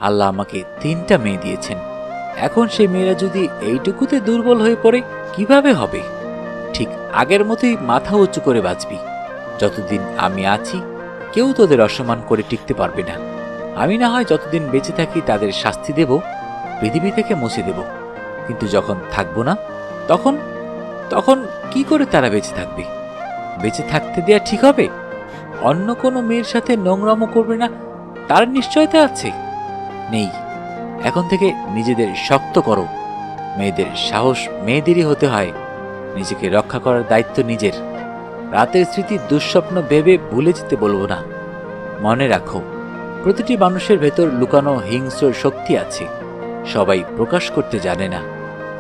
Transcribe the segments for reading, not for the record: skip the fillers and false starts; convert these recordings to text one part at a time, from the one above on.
আল্লাহ আমাকে 3টা মেয়ে দিয়েছেন। এখন সেই মেয়েরা যদি এইটুকুতে দুর্বল হয়ে পড়ে কিভাবে হবে? ঠিক আগের মতোই মাথা উঁচু করে বাঁচবি। যতদিন আমি আছি কেউ তোদের অসম্মান করে টিকতে পারবে না। আমি না হয় যতদিন বেঁচে থাকি তাদের শাস্তি দেব, পৃথিবী থেকে মুছে দেব, কিন্তু যখন থাকবো না তখন তখন কি করে তারা বেঁচে থাকবে? বেঁচে থাকতে দেয়া ঠিক হবে? অন্য কোনো মেয়ের সাথে নোংরামো করবে না তার নিশ্চয়তা আছে? নেই। এখন থেকে নিজেদের শক্ত করো। মেয়েদের সাহস মেয়েদেরই হতে হয়। নিজেকে রক্ষা করার দায়িত্ব নিজের। রাতের স্মৃতি দুঃস্বপ্ন ভেবে ভুলে যেতে বলবো না। মনে রাখো, প্রতিটি মানুষের ভেতর লুকানো হিংস্র শক্তি আছে। সবাই প্রকাশ করতে জানে না,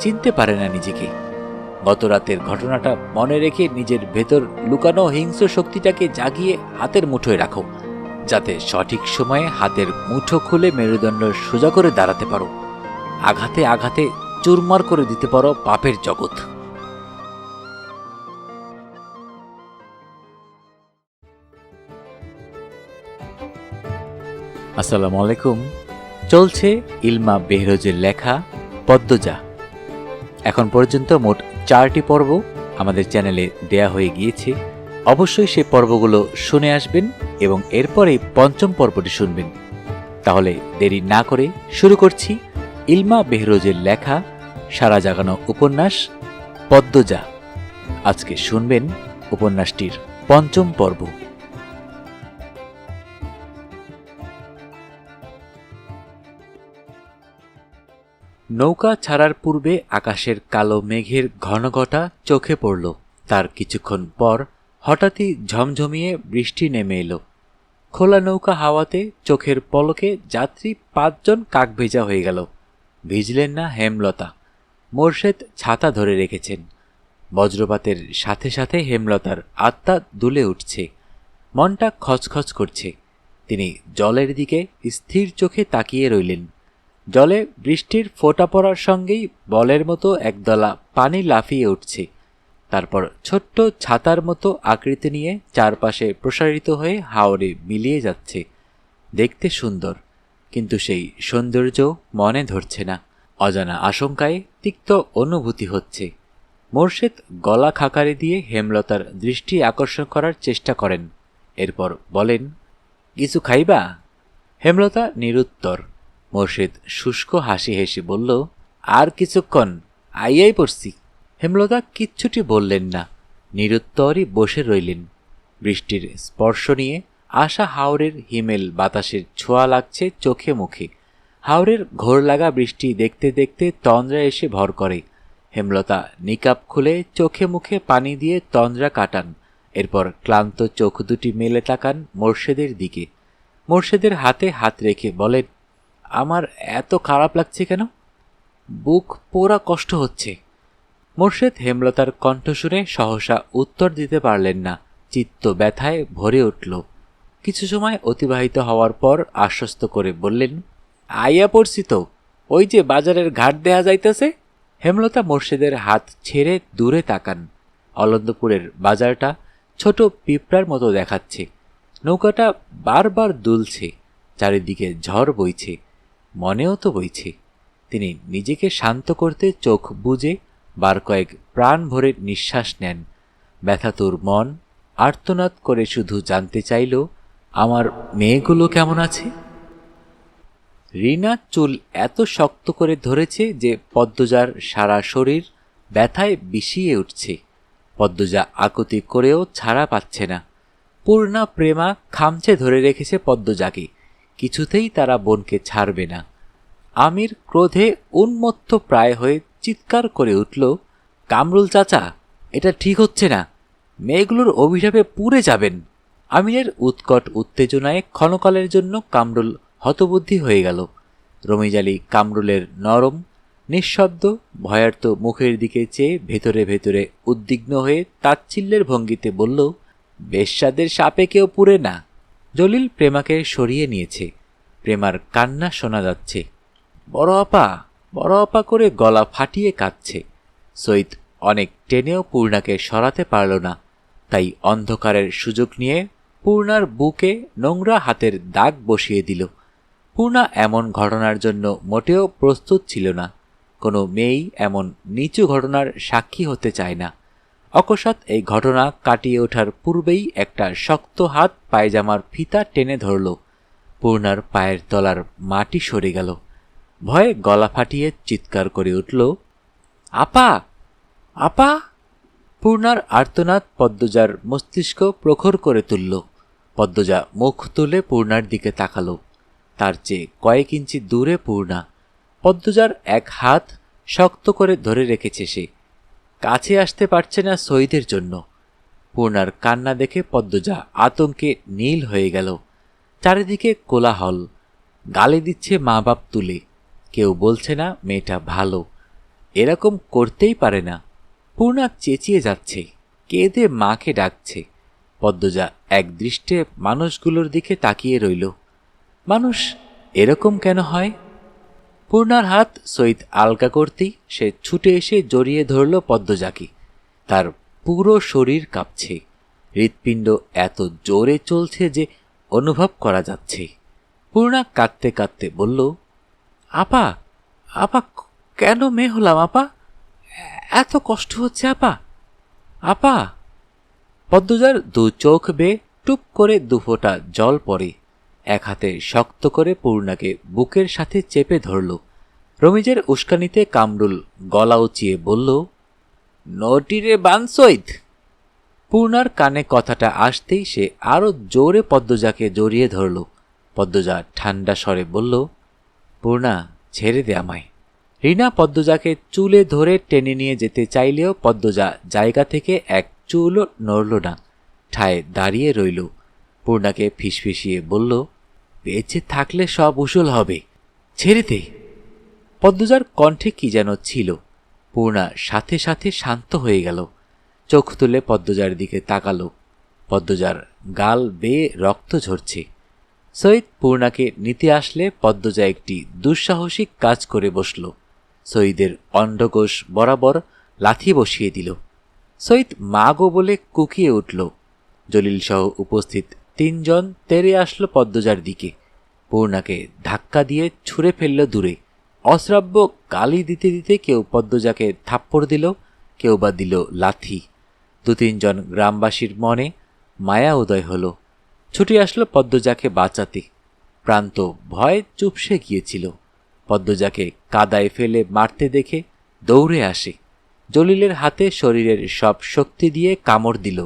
চিনতে পারে না নিজেকে। গত রাতের ঘটনাটা মনে রেখে নিজের ভেতর লুকানো হিংস্র শক্তিটাকে জাগিয়ে হাতের মুঠোয় রাখো, যাতে সঠিক সময়ে হাতের মুঠো খুলে মেরুদণ্ড সোজা করে দাঁড়াতে পারো। আঘাতে আঘাতে চুরমার করে দিতে পারো পাপের জগৎ। আসসালামু আলাইকুম। চলছে ইলমা বেহরোজের লেখা পদ্মজা। এখন পর্যন্ত মোট 4টি পর্ব আমাদের চ্যানেলে দেয়া হয়ে গিয়েছে। অবশ্যই সেই পর্বগুলো শুনে আসবেন এবং এরপরেই 5ম পর্বটি শুনবেন। তাহলে দেরি না করে শুরু করছি ইলমা বেহরোজের লেখা সারা জাগানো উপন্যাস পদ্মজা। আজকে শুনবেন উপন্যাসটির 5ম পর্ব। নৌকা ছাড়ার পূর্বে আকাশের কালো মেঘের ঘনঘটা চোখে পড়ল। তার কিছুক্ষণ পর হঠাৎই ঝমঝমিয়ে বৃষ্টি নেমে এলো। খোলা নৌকা হাওয়াতে চোখের পলকে যাত্রী 5 জন কাকভেজা হয়ে গেল। ভিজলেন না হেমলতা। মোর্শেদ ছাতা ধরে রেখেছেন। বজ্রপাতের সাথে সাথে হেমলতার আত্মা দুলে উঠছে, মনটা খচখচ করছে। তিনি জলের দিকে স্থির চোখে তাকিয়ে রইলেন। জলে বৃষ্টির ফোঁটা পড়ার সঙ্গেই বলের মতো একদলা পানি লাফিয়ে উঠছে, তারপর ছোট্ট ছাতার মতো আকৃতি নিয়ে চারপাশে প্রসারিত হয়ে হাওরে মিলিয়ে যাচ্ছে। দেখতে সুন্দর, কিন্তু সেই সৌন্দর্য মনে ধরছে না। অজানা আশঙ্কায় তিক্ত অনুভূতি হচ্ছে। মোর্শেদ গলা খাকারি দিয়ে হেমলতার দৃষ্টি আকর্ষণ করার চেষ্টা করেন। এরপর বলেন, কিছু খাইবা? হেমলতা নিরুত্তর। মোর্শেদ শুষ্ক হাসি হেসে বলল, আর কিছুক্ষণ, আইয়াই পড়ছি। হেমলতা কিচ্ছুটি বললেন না, নিরুত্তরই বসে রইলেন। বৃষ্টির স্পর্শ নিয়ে আসা হাওরের হিমেল বাতাসের ছোঁয়া লাগছে চোখে মুখে। হাওরের ঘোর লাগা বৃষ্টি দেখতে দেখতে তন্দ্রা এসে ভর করে। হেমলতা নিকাপ খুলে চোখে মুখে পানি দিয়ে তন্দ্রা কাটান। এরপর ক্লান্ত চোখ দুটি মেলে তাকান মোর্শেদের দিকে। মোর্শেদের হাতে হাত রেখে বলেন, আমার এত খারাপ লাগছে কেন? বুক পোড়া কষ্ট হচ্ছে। মোর্শেদ হেমলতার কণ্ঠ শুনে সহসা উত্তর দিতে পারলেন না। চিত্ত ব্যথায় ভরে উঠল। কিছু সময় অতিবাহিত হওয়ার পর আশ্বস্ত করে বললেন, আইয়া পড়ছি তো, ওই যে বাজারের ঘাট দেয়া যাইতেছে। হেমলতা মোর্শেদের হাত ছেড়ে দূরে তাকান। অলন্দপুরের বাজারটা ছোট পিঁপড়ার মতো দেখাচ্ছে। নৌকাটা বারবার দুলছে, চারিদিকে ঝড় বইছে, মনেও তো বইছে। তিনি নিজেকে শান্ত করতে চোখ বুজে বার কয়েক প্রাণ ভরে নিঃশ্বাস নেন। ব্যথাতুর মন আর্তনাদ করে শুধু জানতে চাইল, আমার মেয়েগুলো কেমন আছে? রিনা চুল এত শক্ত করে ধরেছে যে পদ্মজার সারা শরীর ব্যথায় বিষিয়ে উঠছে। পদ্মজা আকুতি করেও ছাড়া পাচ্ছে না। পূর্ণা প্রেমা খামচে ধরে রেখেছে পদ্মজাকে, কিছুতেই তারা বোনকে ছাড়বে না। আমির ক্রোধে উন্মত্ত প্রায় হয়ে চিৎকার করে উঠল, কামরুল চাচা, এটা ঠিক হচ্ছে না, মেয়েগুলোর অভিশাপে পুড়ে যাবেন। আমিরের উৎকট উত্তেজনায় ক্ষণকালের জন্য কামরুল হতবুদ্ধি হয়ে গেল। রমিজালি কামরুলের নরম নিঃশব্দ ভয়ার্ত মুখের দিকে চেয়ে ভেতরে ভেতরে উদ্বিগ্ন হয়ে তাচ্ছিল্যের ভঙ্গিতে বলল, বেশ্যাদের সাপে কেউ পুড়ে না। জলিল প্রেমাকে সরিয়ে নিয়েছে। প্রেমার কান্না শোনা যাচ্ছে। বড় আপা, বড় আপা করে গলা ফাটিয়ে কাঁদছে। সৈয়দ অনেক টেনেও পূর্ণাকে সরাতে পারল না, তাই অন্ধকারের সুযোগ নিয়ে পূর্ণার বুকে নোংরা হাতের দাগ বসিয়ে দিল। পূর্ণা এমন ঘটনার জন্য মোটেও প্রস্তুত ছিল না। কোনো মেয়েই এমন নিচু ঘটনার সাক্ষী হতে চায় না। অকস্মাৎ এই ঘটনা কাটিয়ে ওঠার পূর্বেই একটা শক্ত হাত পায়জামার ফিতা টেনে ধরল। পূর্ণার পায়ের তলার মাটি সরে গেল। ভয়ে গলা ফাটিয়ে চিৎকার করে উঠল, আপা, আপা! পূর্ণার আর্তনাদ পদ্মজার মস্তিষ্ক প্রখর করে তুলল। পদ্মজা মুখ তুলে পূর্ণার দিকে তাকালো। তার চেয়ে কয়েক ইঞ্চি দূরে পূর্ণা। পদ্মজার এক হাত শক্ত করে ধরে রেখেছে সে। কাছে আসতে পারছে না সইদের জন্য। পূর্ণার কান্না দেখে পদ্মজা আতঙ্কে নীল হয়ে গেল। চারিদিকে কোলাহল। গালি দিচ্ছে মা বাপ তুলে। কেউ বলছে না মেয়েটা ভালো, এরকম করতেই পারে না। পূর্ণা চেঁচিয়ে যাচ্ছে, কেঁদে মাকে ডাকছে। পদ্মজা একদৃষ্টে মানুষগুলোর দিকে তাকিয়ে রইল। মানুষ এরকম কেন হয়? পূর্ণার হাত সইদ আলগা করতেই সে ছুটে এসে জড়িয়ে ধরল পদ্মজাকে। তার পুরো শরীর কাঁপছে। হৃৎপিণ্ড এত জোরে চলছে যে অনুভব করা যাচ্ছে। পূর্ণা কাঁদতে কাঁদতে বলল, আপা, আপা, কেন মেয়ে হলাম আপা? এত কষ্ট হচ্ছে আপা, আপা! পদ্মজার দু চোখ বেয়ে টুপ করে দুফোঁটা জল পড়ে। এক হাতে শক্ত করে পূর্ণাকে বুকের সাথে চেপে ধরল। রমিজের উস্কানিতে কামরুল গলা উঁচিয়ে বলল, নটিরে বানসইদ। পূর্ণার কানে কথাটা আসতেই সে আরো জোরে পদ্মজাকে জড়িয়ে ধরল। পদ্মজা ঠান্ডা স্বরে বলল, পূর্ণা, ছেড়ে দে আমায়। রিনা পদ্মজাকে চুলে ধরে টেনে নিয়ে যেতে চাইলেও পদ্মজা জায়গা থেকে এক চুলও নড়ল না, ঠায় দাঁড়িয়ে রইল। পূর্ণাকে ফিসফিসিয়ে বলল, বেঁচে থাকলে সব উসুল হবে, ছেড়ে দে। পদ্মজার কণ্ঠে কি যেন ছিল। পূর্ণা সাথে সাথে শান্ত হয়ে গেল। চোখ তুলে পদ্মজার দিকে তাকালো। পদ্মজার গাল বেয়ে রক্ত ঝরছে। সইদ পূর্ণাকে নিতে আসলে পদ্মজা একটি দুঃসাহসিক কাজ করে বসল। সইদের অন্ডকোষ বরাবর লাথি বসিয়ে দিল। সইদ মা গো বলে কুকিয়ে উঠল। জলিল সহ উপস্থিত তিনজন তেড়ে আসলো পদ্মজার দিকে। পূর্ণাকে ধাক্কা দিয়ে ছুঁড়ে ফেলল দূরে। অশ্রাব্য গালি দিতে দিতে কেউ পদ্মজাকে থাপ্পড় দিল, কেউ বা দিল লাথি। দু তিনজন গ্রামবাসীর মনে মায়া উদয় হল। ছুটে আসলো পদ্মজাকে বাঁচাতে। প্রান্ত ভয়ে চুপসে গিয়েছিল। পদ্মজাকে কাদায় ফেলে মারতে দেখে দৌড়ে আসে। জলিলের হাতে শরীরের সব শক্তি দিয়ে কামড় দিল।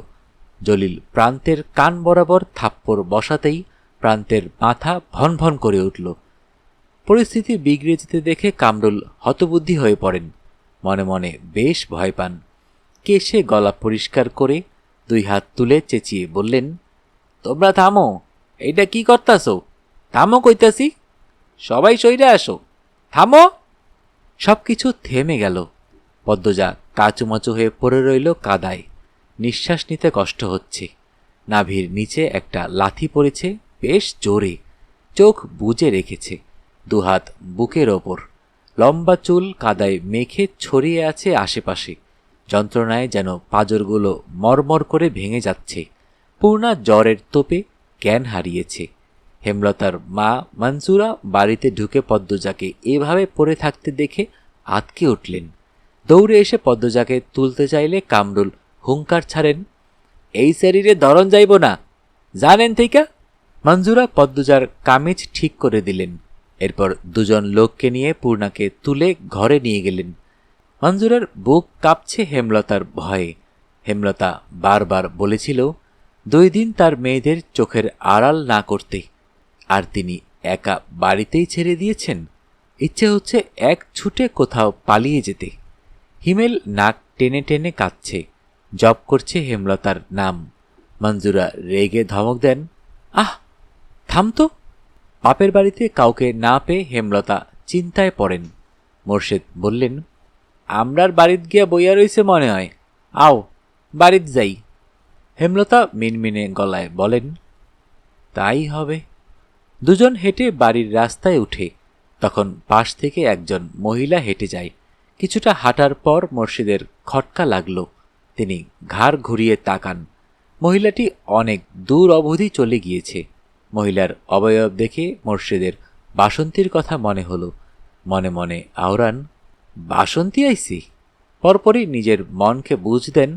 জলিল প্রান্তের কান বরাবর থাপ্পড় বসাতেই প্রান্তের মাথা ভনভন করে উঠল। পরিস্থিতি বিগড়ে যেতে দেখে কামরুল হতবুদ্ধি হয়ে পড়েন। মনে মনে বেশ ভয় পান। কেশে গলা পরিষ্কার করে দুই হাত তুলে চেঁচিয়ে বললেন, তোমরা থামো, এইটা কি করতাছো? থামো কইতাছি, সবাই সইরে আসো, থামো। সবকিছু থেমে গেল। পদ্মজা কাচুমাচু হয়ে পড়ে রইল কাদায়। নিঃশ্বাস নিতে কষ্ট হচ্ছে। নাভির নিচে একটা লাথি পড়েছে বেশ জোরে। চোখ বুজে রেখেছে। দুহাত বুকের ওপর। লম্বা চুল কাদায় মেখে ছড়িয়ে আছে আশেপাশে। যন্ত্রণায় যেন পাঁজরগুলো মরমর করে ভেঙে যাচ্ছে। পূর্ণা জ্বরের তোপে জ্ঞান হারিয়েছে। হেমলতার মা মনসুরা বাড়িতে ঢুকে পদ্মজাকে এভাবে পড়ে থাকতে দেখে আঁতকে উঠলেন। দৌড়ে এসে পদ্মজাকে তুলতে চাইলে কামরুল হুঙ্কার ছাড়েন, এই শরীরে ধরন যাইব না, জানেন থেকে। মঞ্জুরা পদ্মজার কামিজ ঠিক করে দিলেন। এরপর দুজন লোককে নিয়ে পূর্ণাকে তুলে ঘরে নিয়ে গেলেন। মঞ্জুরার বুক কাঁপছে হেমলতার ভয়ে। হেমলতা বারবার বলেছিল 2 দিন তার মেয়েদের চোখের আড়াল না করতে, আর তিনি একা বাড়িতেই ছেড়ে দিয়েছেন। ইচ্ছে হচ্ছে এক ছুটে কোথাও পালিয়ে যেতে। হিমেল নাক টেনে টেনে কাঁদছে, জপ করছে হেমলতার নাম। মঞ্জুরা রেগে ধমক দেন, আহ, থাম তো। বাপের বাড়িতে কাউকে না পেয়ে হেমলতা চিন্তায় পড়েন। মোর্শেদ বললেন, আমরার বাড়িত গিয়া বইয়া রইছে মনে হয়, আও বাড়িত যাই। হেমলতা মিনমিনে গলায় বলেন, তাই হবে। দুজন হেঁটে বাড়ির রাস্তায় উঠে। তখন পাশ থেকে একজন মহিলা হেঁটে যায়। কিছুটা হাঁটার পর মোর্শেদের খটকা লাগল। তিনি ঘাড় ঘুরিয়ে তাকান। মহিলাটি অনেক দূর অবধি চলে গিয়েছে। মহিলার অবয়ব দেখে মোর্শেদের বাসন্তীর কথা মনে হলো। মনে মনে আওড়ান, বাসন্তী আইসি? পরপরই নিজের মনকে বুঝ দেন,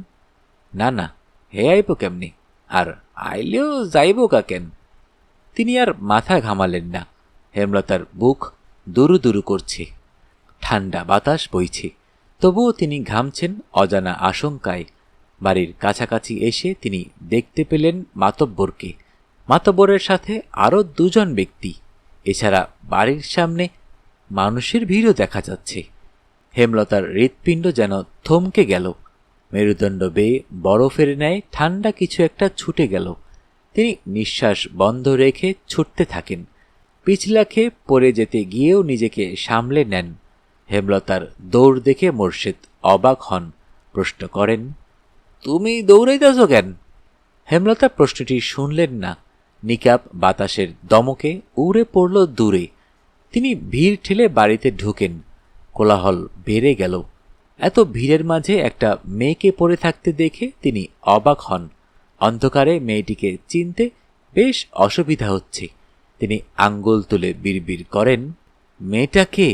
না না, হে আইব কেমনি, আর আইলেও যাইব কা কেন। তিনি আর মাথা ঘামালেন না। হেমলতার বুক দুরু দুরু করছে, ঠান্ডা বাতাস বইছে, তবুও তিনি ঘামছেন অজানা আশঙ্কায়। বাড়ির কাছাকাছি এসে তিনি দেখতে পেলেন মাতব্বরকে, মাতব্বরের সাথে আরও দুজন ব্যক্তি। এছাড়া বাড়ির সামনে মানুষের ভিড়ও দেখা যাচ্ছে। হেমলতার হৃৎপিণ্ড যেন থমকে গেল। মেরুদণ্ড বেয়ে বরফের ন্যায় ঠান্ডা কিছু একটা ছুটে গেল। তিনি নিঃশ্বাস বন্ধ রেখে ছুটতে থাকেন। পিছলা খেয়ে পড়ে যেতে গিয়েও নিজেকে সামলে নেন। হেমলতার দৌড় দেখে মোর্শেদ অবাক হন, প্রশ্ন করেন, তুমি দৌড়াইতেছ কেন? হেমলতা প্রশ্নটি শুনলেন না। নিকাব বাতাসের দমকে উড়ে পড়ল দূরে। তিনি ভিড় ঠেলে বাড়িতে ঢুকেন। কোলাহল বেড়ে গেল। এত ভিড়ের মাঝে একটা মেয়েকে পড়ে থাকতে দেখে তিনি অবাক হন। অন্ধকারে মেয়েটিকে চিনতে বেশ অসুবিধা হচ্ছে। তিনি আঙ্গুল তুলে বিড়বিড় করেন, মেয়েটা কে?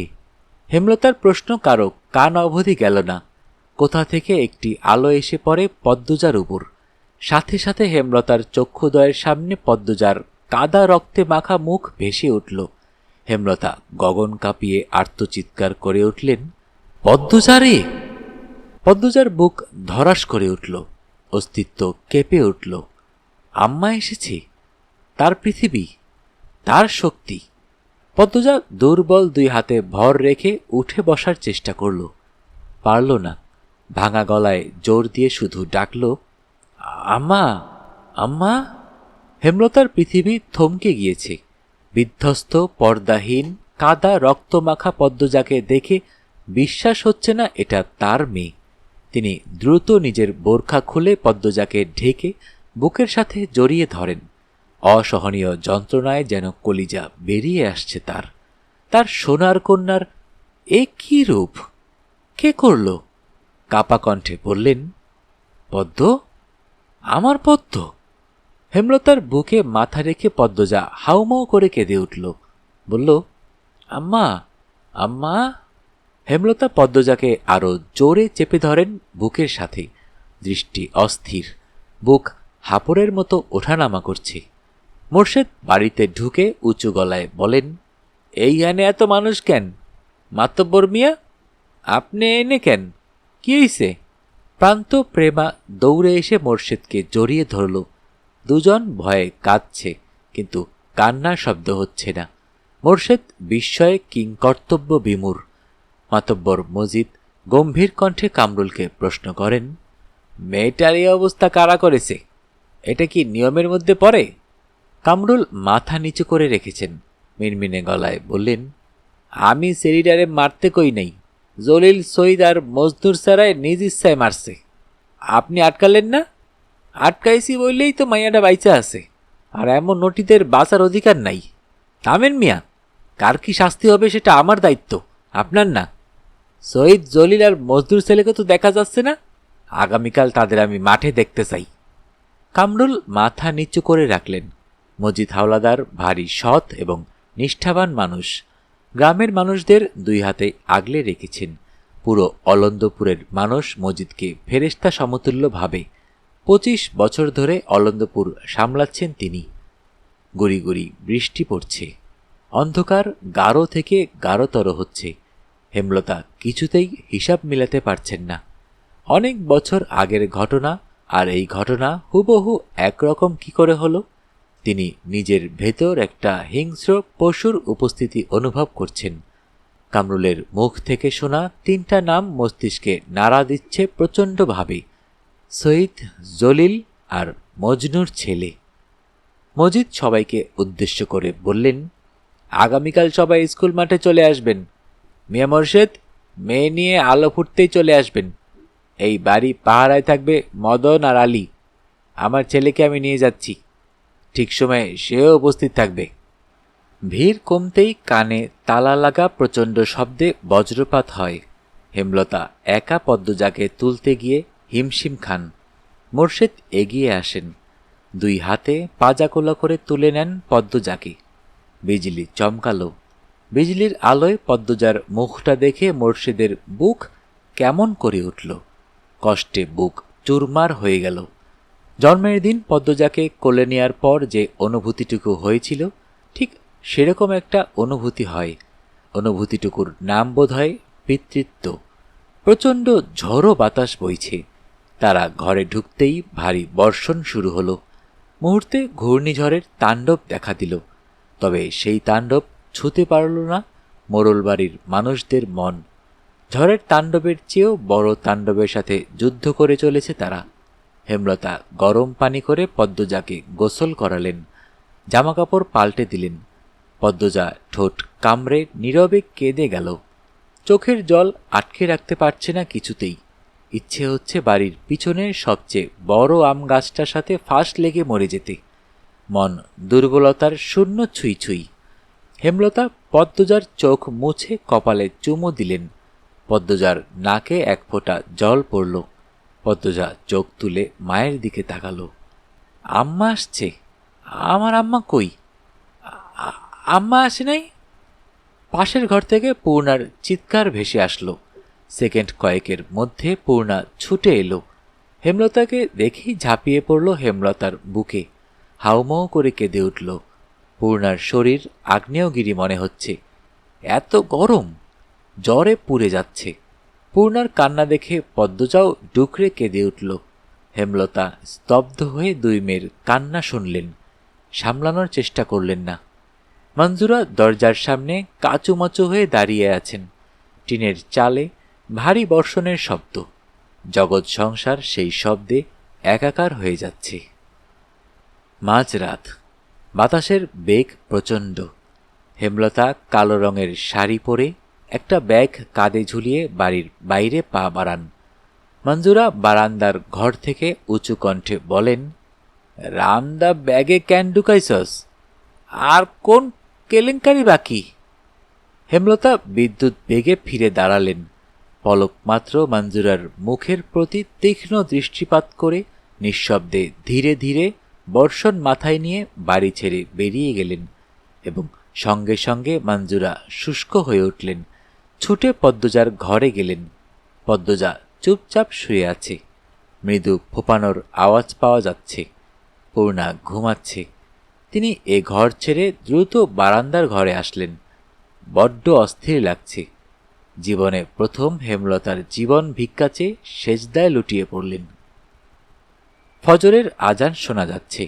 হেমলতার প্রশ্ন কারো কান অবধি গেল না। কোথা থেকে একটি আলো এসে পড়ে পদ্মজার উপর। সাথে সাথে হেমলতার চক্ষুদ্বয়ের সামনে পদ্মজার কাদা রক্তে মাখা মুখ ভেসে উঠল। হেমলতা গগন কাঁপিয়ে আর্তচিৎকার করে উঠলেন, পদ্মজা রে! পদ্মজার বুক ধরাস করে উঠল, অস্তিত্ব কেঁপে উঠল। আম্মা এসেছে, তার পৃথিবী, তার শক্তি। পদ্মজা দুর্বল দুই হাতে ভর রেখে উঠে বসার চেষ্টা করল, পারল না। ভাঙা গলায় জোর দিয়ে শুধু ডাকল, আম্মা, আম্মা। হেমলতার পৃথিবী থমকে গিয়েছে। বিধ্বস্ত, পর্দাহীন, কাদা রক্তমাখা পদ্মজাকে দেখে বিশ্বাস হচ্ছে না এটা তার মেয়ে। তিনি দ্রুত নিজের বোরখা খুলে পদ্মজাকে ঢেকে বুকের সাথে জড়িয়ে ধরেন। অসহনীয় যন্ত্রণায় যেন কলিজা বেরিয়ে আসছে তার। তার সোনার কন্যার এ কি রূপ! কে করল? কাপা কণ্ঠে বললেন, পদ্ম, আমার পদ্ম। হেমলতার বুকে মাথা রেখে পদ্মজা হাউমাউ করে কেঁদে উঠল, বলল, আম্মা, আম্মা। হেমলতা পদ্মজাকে আরো জোরে চেপে ধরেন বুকের সাথে। দৃষ্টি অস্থির, বুক হাপড়ের মতো ওঠানামা করছে। মোর্শেদ বাড়িতে ঢুকে উঁচু গলায় বলেন, এইখানে এত মানুষ কেন? মাতব্বর মিয়া, আপনি এনে কেন? কি হইছে? প্রান্ত প্রেমা দৌড়ে এসে মোর্শেদকে জড়িয়ে ধরল। দুজন ভয়ে কাঁদছে, কিন্তু কান্নার শব্দ হচ্ছে না। মোর্শেদ বিস্ময়ে কিংকর্তব্য বিমূঢ়। মাতব্বর মজিদ গম্ভীর কণ্ঠে কামরুলকে প্রশ্ন করেন, মেয়েটার এই অবস্থা কারা করেছে? এটা কি নিয়মের মধ্যে পড়ে? কামরুল মাথা নিচু করে রেখেছেন। মিনমিনে গলায় বললেন, আমি সেরিডারে মারতে কই নাই। জলিল, সঈদ আর মজদুর সারায় নিজ ইচ্ছায় মারছে। আপনি আটকালেন না? আটকাইছি বললেই তো মাইয়াটা বাইচা আছে, আর এমন নটিদের বাঁচার অধিকার নাই। থামেন মিয়া, কার কি শাস্তি হবে সেটা আমার দায়িত্ব, আপনার না। সঈদ, জলিল আর মজদুর ছেলেকে তো দেখা যাচ্ছে না। আগামীকাল তাদের আমি মাঠে দেখতে চাই। কামরুল মাথা নিচু করে রাখলেন। মজিদ হাওলাদার ভারী সৎ এবং নিষ্ঠাবান মানুষ। গ্রামের মানুষদের দুই হাতে আগলে রেখেছেন। পুরো অলন্দপুরের মানুষ মজিদকে ফেরেশতা সমতুল্য ভাবে। 25 বছর ধরে অলন্দপুর সামলাচ্ছেন তিনি। গুড়ি গুড়ি বৃষ্টি পড়ছে। অন্ধকার গাঢ় থেকে গাঢ়তর হচ্ছে। হেমলতা কিছুতেই হিসাব মিলাতে পারছেন না। অনেক বছর আগের ঘটনা আর এই ঘটনা হুবহু একরকম কি করে হলো? তিনি নিজের ভেতর একটা হিংস্র পশুর উপস্থিতি অনুভব করছেন। কামরুলের মুখ থেকে শোনা 3টা নাম মস্তিষ্কে নাড়া দিচ্ছে প্রচণ্ডভাবে, সঈদ, জলিল আর মজনুর ছেলে। মজিদ সবাইকে উদ্দেশ্য করে বললেন, আগামীকাল সবাই স্কুল মাঠে চলে আসবেন। মিয়া মোর্শেদ, মেয়ে নিয়ে আলো ফুটতেই চলে আসবেন। এই বাড়ি পাহারায় থাকবে মদন আর আলী। আমার ছেলেকে আমি নিয়ে যাচ্ছি, ঠিক সময়ে সেও উপস্থিত থাকবে। ভিড় কমতেই কানে তালা লাগা প্রচণ্ড শব্দে বজ্রপাত হয়। হেমলতা একা পদ্মজাকে তুলতে গিয়ে হিমশিম খান। মোর্শেদ এগিয়ে আসেন, 2 হাতে পাজা কোলা করে তুলে নেন পদ্মজাকে। বিজলি চমকালো, বিজলির আলোয় পদ্মজার মুখটা দেখে মোর্শেদের বুক কেমন করে উঠল। কষ্টে বুক চুরমার হয়ে গেল। জন্মের দিন পদ্মজাকে কোলে নেয়ার পর যে অনুভূতিটুকু হয়েছিল, ঠিক সেরকম একটা অনুভূতি হয়। অনুভূতিটুকুর নাম বোধ হয় পিতৃত্ব। প্রচণ্ড ঝড়ো বাতাস বইছে। তারা ঘরে ঢুকতেই ভারী বর্ষণ শুরু হলো। মুহূর্তে ঘূর্ণিঝড়ের তাণ্ডব দেখা দিল। তবে সেই তাণ্ডব ছুঁতে পারল না মোড়লবাড়ির মানুষদের মন। ঝড়ের তাণ্ডবের চেয়েও বড় তাণ্ডবের সাথে যুদ্ধ করে চলেছে তারা। হেমলতা গরম পানি করে পদ্মজাকে গোসল করালেন, জামাকাপড় পাল্টে দিলেন। পদ্মজা ঠোঁট কামড়ে নীরবে কেঁদে গেল। চোখের জল আটকে রাখতে পারছে না কিছুতেই। ইচ্ছে হচ্ছে বাড়ির পিছনের সবচেয়ে বড় আম গাছটার সাথে ফাঁস লেগে মরে যেতে। মন দুর্বলতার শূন্য ছুঁই ছুঁই। হেমলতা পদ্মজার চোখ মুছে কপালে চুমু দিলেন। পদ্মজার নাকে এক ফোঁটা জল পড়ল। পদ্মজা চোখ তুলে মায়ের দিকে তাকালো। আম্মা আসছে? আমার আম্মা কই? আম্মা আসে নাই? পাশের ঘর থেকে পূর্ণার চিৎকার ভেসে আসলো। সেকেন্ড কয়েকের মধ্যে পূর্ণা ছুটে এলো। হেমলতাকে দেখেই ঝাঁপিয়ে পড়ল হেমলতার বুকে। হাউমাউ করে কেঁদে উঠল। পূর্ণার শরীর আগ্নেয়গিরি মনে হচ্ছে। এত গরম, জ্বরে পুড়ে যাচ্ছে। পূর্ণার কান্না দেখে পদ্মজাও ডুকরে কেঁদে উঠল। হেমলতা স্তব্ধ হয়ে দুই মেয়ের কান্না শুনলেন, সামলানোর চেষ্টা করলেন না। মঞ্জুরা দরজার সামনে কাঁচুমাচু হয়ে দাঁড়িয়ে আছেন। টিনের চালে ভারী বর্ষণের শব্দ। জগৎ সংসার সেই শব্দে একাকার হয়ে যাচ্ছে। মাঝরাত, বাতাসের বেগ প্রচণ্ড। হেমলতা কালো রঙের শাড়ি পরে একটা ব্যাগ কাঁধে ঝুলিয়ে বাড়ির বাইরে পা বাড়ান। মঞ্জুরা বারান্দার ঘর থেকে উঁচু কণ্ঠে বলেন, রামদা ব্যাগে ক্যান ঢুকাইছস? আর কোন কেলেঙ্কারি বাকি? হেমলতা বিদ্যুৎ বেগে ফিরে দাঁড়ালেন। পলক মাত্র মঞ্জুরার মুখের প্রতি তীক্ষ্ণ দৃষ্টিপাত করে নিঃশব্দে ধীরে ধীরে বর্ষণ মাথায় নিয়ে বাড়ি ছেড়ে বেরিয়ে গেলেন এবং সঙ্গে সঙ্গে মঞ্জুরা শুষ্ক হয়ে উঠলেন। ছুটে পদ্মজার ঘরে গেলেন। পদ্মজা চুপচাপ শুয়ে আছে। মৃদু ফোঁপানোর আওয়াজ পাওয়া যাচ্ছে। পূর্ণা ঘুমাচ্ছে। তিনি এ ঘর ছেড়ে দ্রুত বারান্দার ঘরে আসলেন। বড্ড অস্থির লাগছে। জীবনে প্রথম হেমলতার জীবন ভিক্ষা চেয়ে সেজদায় লুটিয়ে পড়লেন। ফজরের আজান শোনা যাচ্ছে।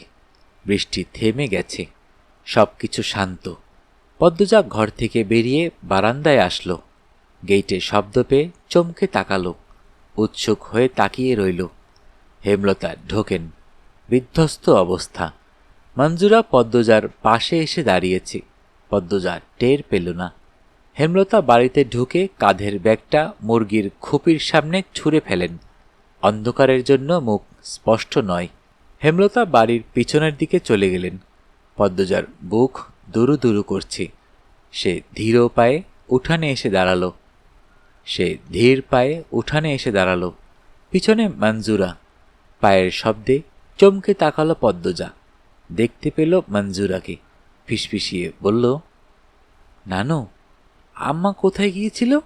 বৃষ্টি থেমে গেছে। সবকিছু শান্ত। পদ্মজা ঘর থেকে বেরিয়ে বারান্দায় আসলো। গেইটে শব্দ পেয়ে চমকে তাকালো। উৎসুক হয়ে তাকিয়ে রইল। হেমলতা ঢোকেন। বিধ্বস্ত অবস্থা। মঞ্জুরা পদ্মজার পাশে এসে দাঁড়িয়েছে। পদ্মজা টের পেল না। হেমলতা বাড়িতে ঢুকে কাঁধের ব্যাগটা মুরগির খুপির সামনে ছুঁড়ে ফেলেন। অন্ধকারের জন্য মুখ স্পষ্ট নয়। হেমলতা বাড়ির পিছনের দিকে চলে গেলেন। পদ্মজার বুক দুরু দুরু করছে। সে ধীর পায়ে উঠানে এসে দাঁড়ালো। পিছনে মঞ্জুরা। পায়ের শব্দে চমকে তাকালো পদ্মজা। দেখতে পেল মঞ্জুরাকে। ফিসফিসিয়ে বলল, নানু, আম্মা কোথায় গিয়েছিল?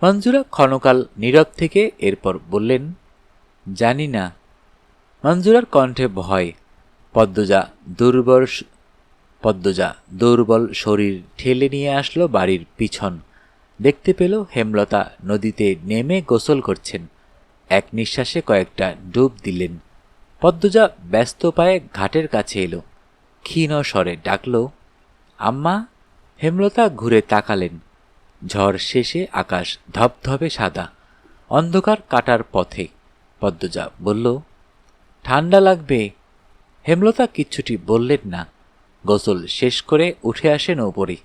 মঞ্জুরা ক্ষণকাল নীরব থেকে এরপর বললেন, জানি না। মঞ্জুরার কণ্ঠে ভয়। পদ্মজা দুর্বল শরীর ঠেলে নিয়ে আসলো বাড়ির পিছন। দেখতে পেল হেমলতা নদীতে নেমে গোসল করছেন। এক নিঃশ্বাসে কয়েকটা ডুব দিলেন। পদ্মজা ব্যস্ত পায়ে ঘাটের কাছে এলো। ক্ষীণ স্বরে ডাকল, আম্মা। হেমলতা ঘুরে তাকালেন। ঝড় শেষে আকাশ ধবধবে সাদা। অন্ধকার কাটার পথে। পদ্মজা বলল, ঠান্ডা লাগবে। হেমলতা কিচ্ছুটি বললেন না। গোসল শেষ করে উঠে আসেন ওপরে।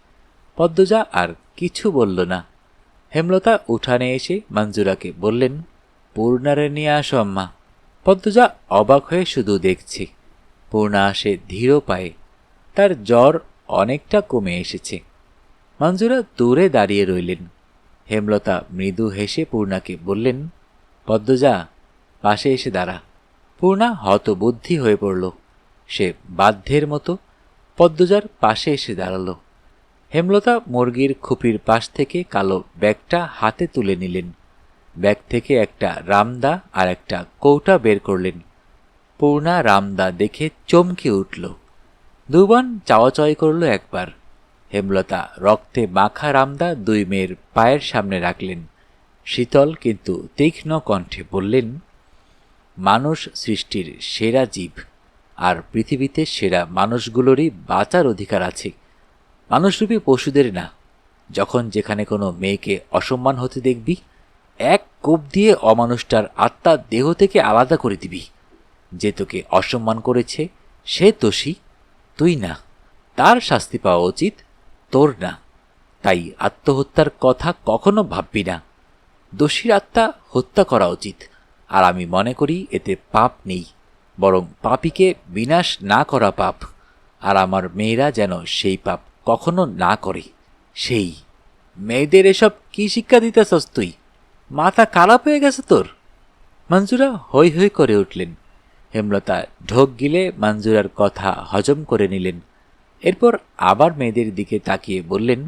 পদ্মজা আর কিছু বলল না। হেমলতা উঠানে এসে মঞ্জুরাকে বললেন, পূর্ণারে নিয়ে আসো আম্মা। পদ্মজা অবাক হয়ে শুধু দেখছে। পূর্ণা আসে ধীর পায়ে। তার জ্বর অনেকটা কমে এসেছে। মঞ্জুরা দূরে দাঁড়িয়ে রইলেন। হেমলতা মৃদু হেসে পূর্ণাকে বললেন, পদ্মজা, পাশে এসে দাঁড়া। পূর্ণা হতবুদ্ধি হয়ে পড়ল। সে বাধ্যের মতো পদ্মজার পাশে এসে দাঁড়াল। হেমলতা মুরগির খুপির পাশ থেকে কালো ব্যাগটা হাতে তুলে নিলেন। ব্যাগ থেকে একটা রামদা আর একটা কৌটা বের করলেন। পূর্ণা রামদা দেখে চমকে উঠল। দুবান চাওয়াচাওয়ি করল একবার। হেমলতা রক্তে মাখা রামদা দুই মেয়ের পায়ের সামনে রাখলেন। শীতল কিন্তু তীক্ষ্ণ কণ্ঠে বললেন, মানুষ সৃষ্টির সেরা জীব, আর পৃথিবীতে সেরা মানুষগুলোরই বাঁচার অধিকার আছে, মানুষরূপী পশুদের না। যখন যেখানে কোনো মেয়েকে অসম্মান হতে দেখবি, এক কোপ দিয়ে অমানুষটার আত্মা দেহ থেকে আলাদা করে দিবি। যে তোকে অসম্মান করেছে সে দোষী, তুই না। তার শাস্তি পাওয়া উচিত, তোর না। তাই আত্মহত্যার কথা কখনো ভাববি না। দোষীর আত্মা হত্যা করা উচিত, আর আমি মনে করি এতে পাপ নেই, বরং পাপীকে বিনাশ না করা পাপ। আর আমার মেয়েরা যেন সেই পাপ কখনো না করে। সেই মেয়েদের এসব কি শিক্ষা দিতেছস তুই? মাথা খারাপ হয়ে গেছে তোর? মঞ্জুরা হৈ হৈ করে উঠলেন। হেমলতা ঢোক গিলে মঞ্জুরার কথা হজম করে নিলেন। এরপর আবার মেয়েদের দিকে তাকিয়ে বললেন,